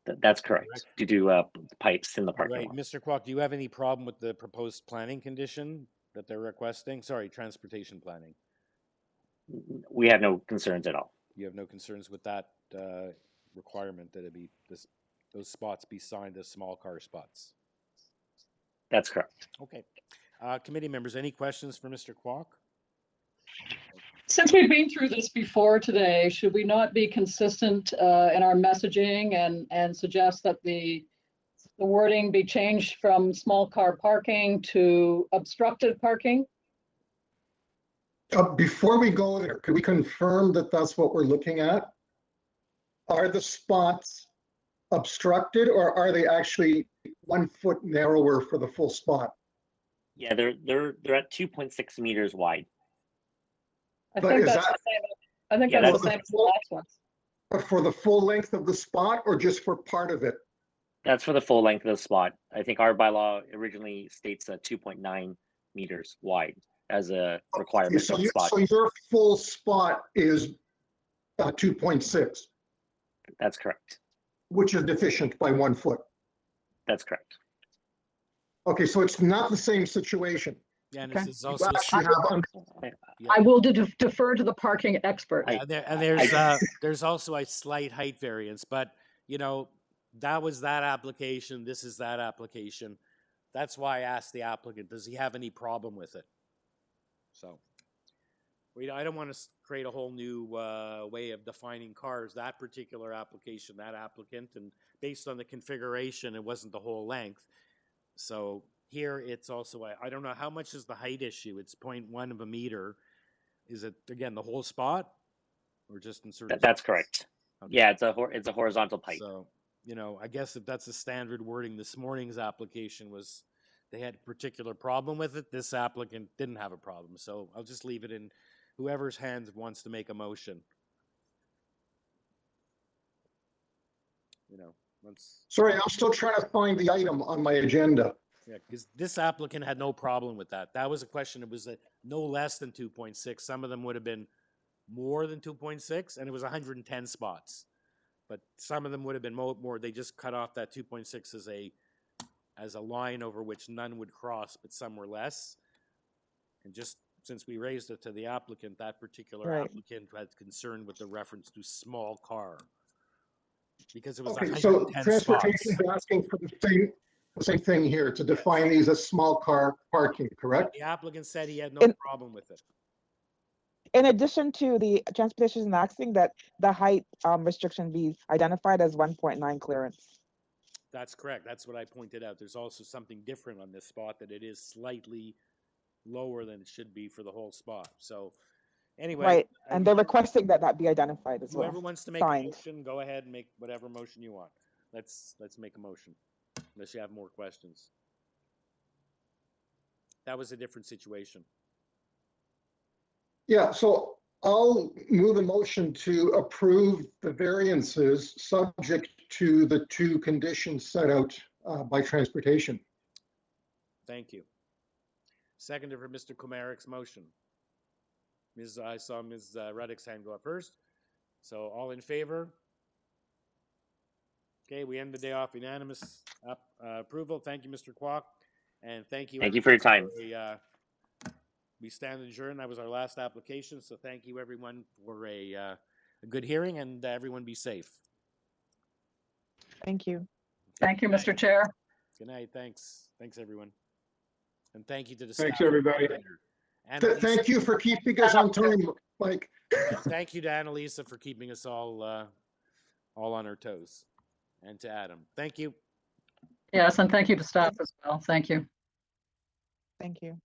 S7: That's correct. Due to pipes in the parking
S1: Right.
S7: lot.
S1: Mr. Kwok, do you have any problem with the proposed planning condition that they're requesting? Sorry, transportation planning.
S7: We have no concerns at all.
S1: You have no concerns with that requirement that it be those spots be signed as small car spots?
S7: That's correct.
S1: Okay. Committee members, any questions for Mr. Kwok?
S11: Since we've been through this before today, should we not be consistent in our messaging and suggest that the wording be changed from small car parking to obstructed parking?
S8: Before we go there, could we confirm that that's what we're looking at? Are the spots obstructed or are they actually 1 foot narrower for the full spot?
S7: Yeah, they're at 2.6 meters wide.
S11: I think that's the same. I think that's the same as the last one.
S8: For the full length of the spot or just for part of it?
S7: That's for the full length of the spot. I think our bylaw originally states 2.9 meters wide as a requirement for the spot.
S8: So your full spot is 2.6?
S7: That's correct.
S8: Which is deficient by 1 foot?
S7: That's correct.
S8: Okay, so it's not the same situation.
S1: Yeah, and
S8: Okay.
S1: this is also
S11: I will defer to the parking expert.
S1: There's also a slight height variance, but you know, that was that application, this is that application. That's why I asked the applicant, does he have any problem with it? So I don't want to create a whole new way of defining cars. That particular application, that applicant, and based on the configuration, it wasn't the whole length. So here it's also, I don't know, how much is the height issue? It's 0.1 of a meter. Is it, again, the whole spot or just in certain
S7: That's
S1: spots?
S7: correct.
S1: Okay.
S7: Yeah, it's a horizontal pipe.
S1: So, you know, I guess if that's the standard wording, this morning's application was, they had a particular problem with it. This applicant didn't have a problem. So I'll just leave it in whoever's hands wants to make a motion. You know,
S8: Sorry, I'm still trying to find the item on my agenda.
S1: yeah, because this applicant had no problem with that. That was a question. It was no less than 2.6. Some of them would have been more than 2.6, and it was 110 spots. But some of them would have been more. They just cut off that 2.6 as a line over which none would cross, but some were less. And just since we raised it to the applicant, that particular applicant had concern with the reference to small car. Because it was
S8: Okay, so
S1: 110
S8: transportation
S1: spots.
S8: is asking for the same thing here, to define these as small car parking, correct?
S1: The applicant said he had no problem with it.
S14: In addition to the transportation is asking that the height restriction be identified as 1.9 clearance.
S1: That's correct. That's what I pointed out. There's also something different on this spot, that it is slightly lower than it should be for the whole spot. So anyway.
S14: Right, and they're requesting that that be identified as well.
S1: Whoever wants to make
S14: Signed.
S1: a motion, go ahead and make whatever motion you want. Let's make a motion, unless you have more questions. That was a different situation.
S8: Yeah, so I'll move a motion to approve the variances subject to the two conditions set out by transportation.
S1: Thank you. Seconder for Mr. Komarik's motion. I saw Ms. Radic's hand go up first. So all in favor? Okay, we end the day off unanimous approval. Thank you, Mr. Kwok. And thank you.
S7: Thank you for your time.
S1: We stand adjourned. That was our last application. So thank you, everyone, for a good hearing, and everyone be safe.
S14: Thank you.
S11: Thank you, Mr. Chair.
S1: Good night. Thanks. Thanks, everyone. And thank you to the
S8: Thanks,
S1: staff.
S8: everybody. Thank you for keeping us on time, Mike.
S1: Thank you to Annalisa for keeping us all on our toes, and to Adam. Thank you.
S11: Yes, and thank you to staff as well. Thank you.
S14: Thank you.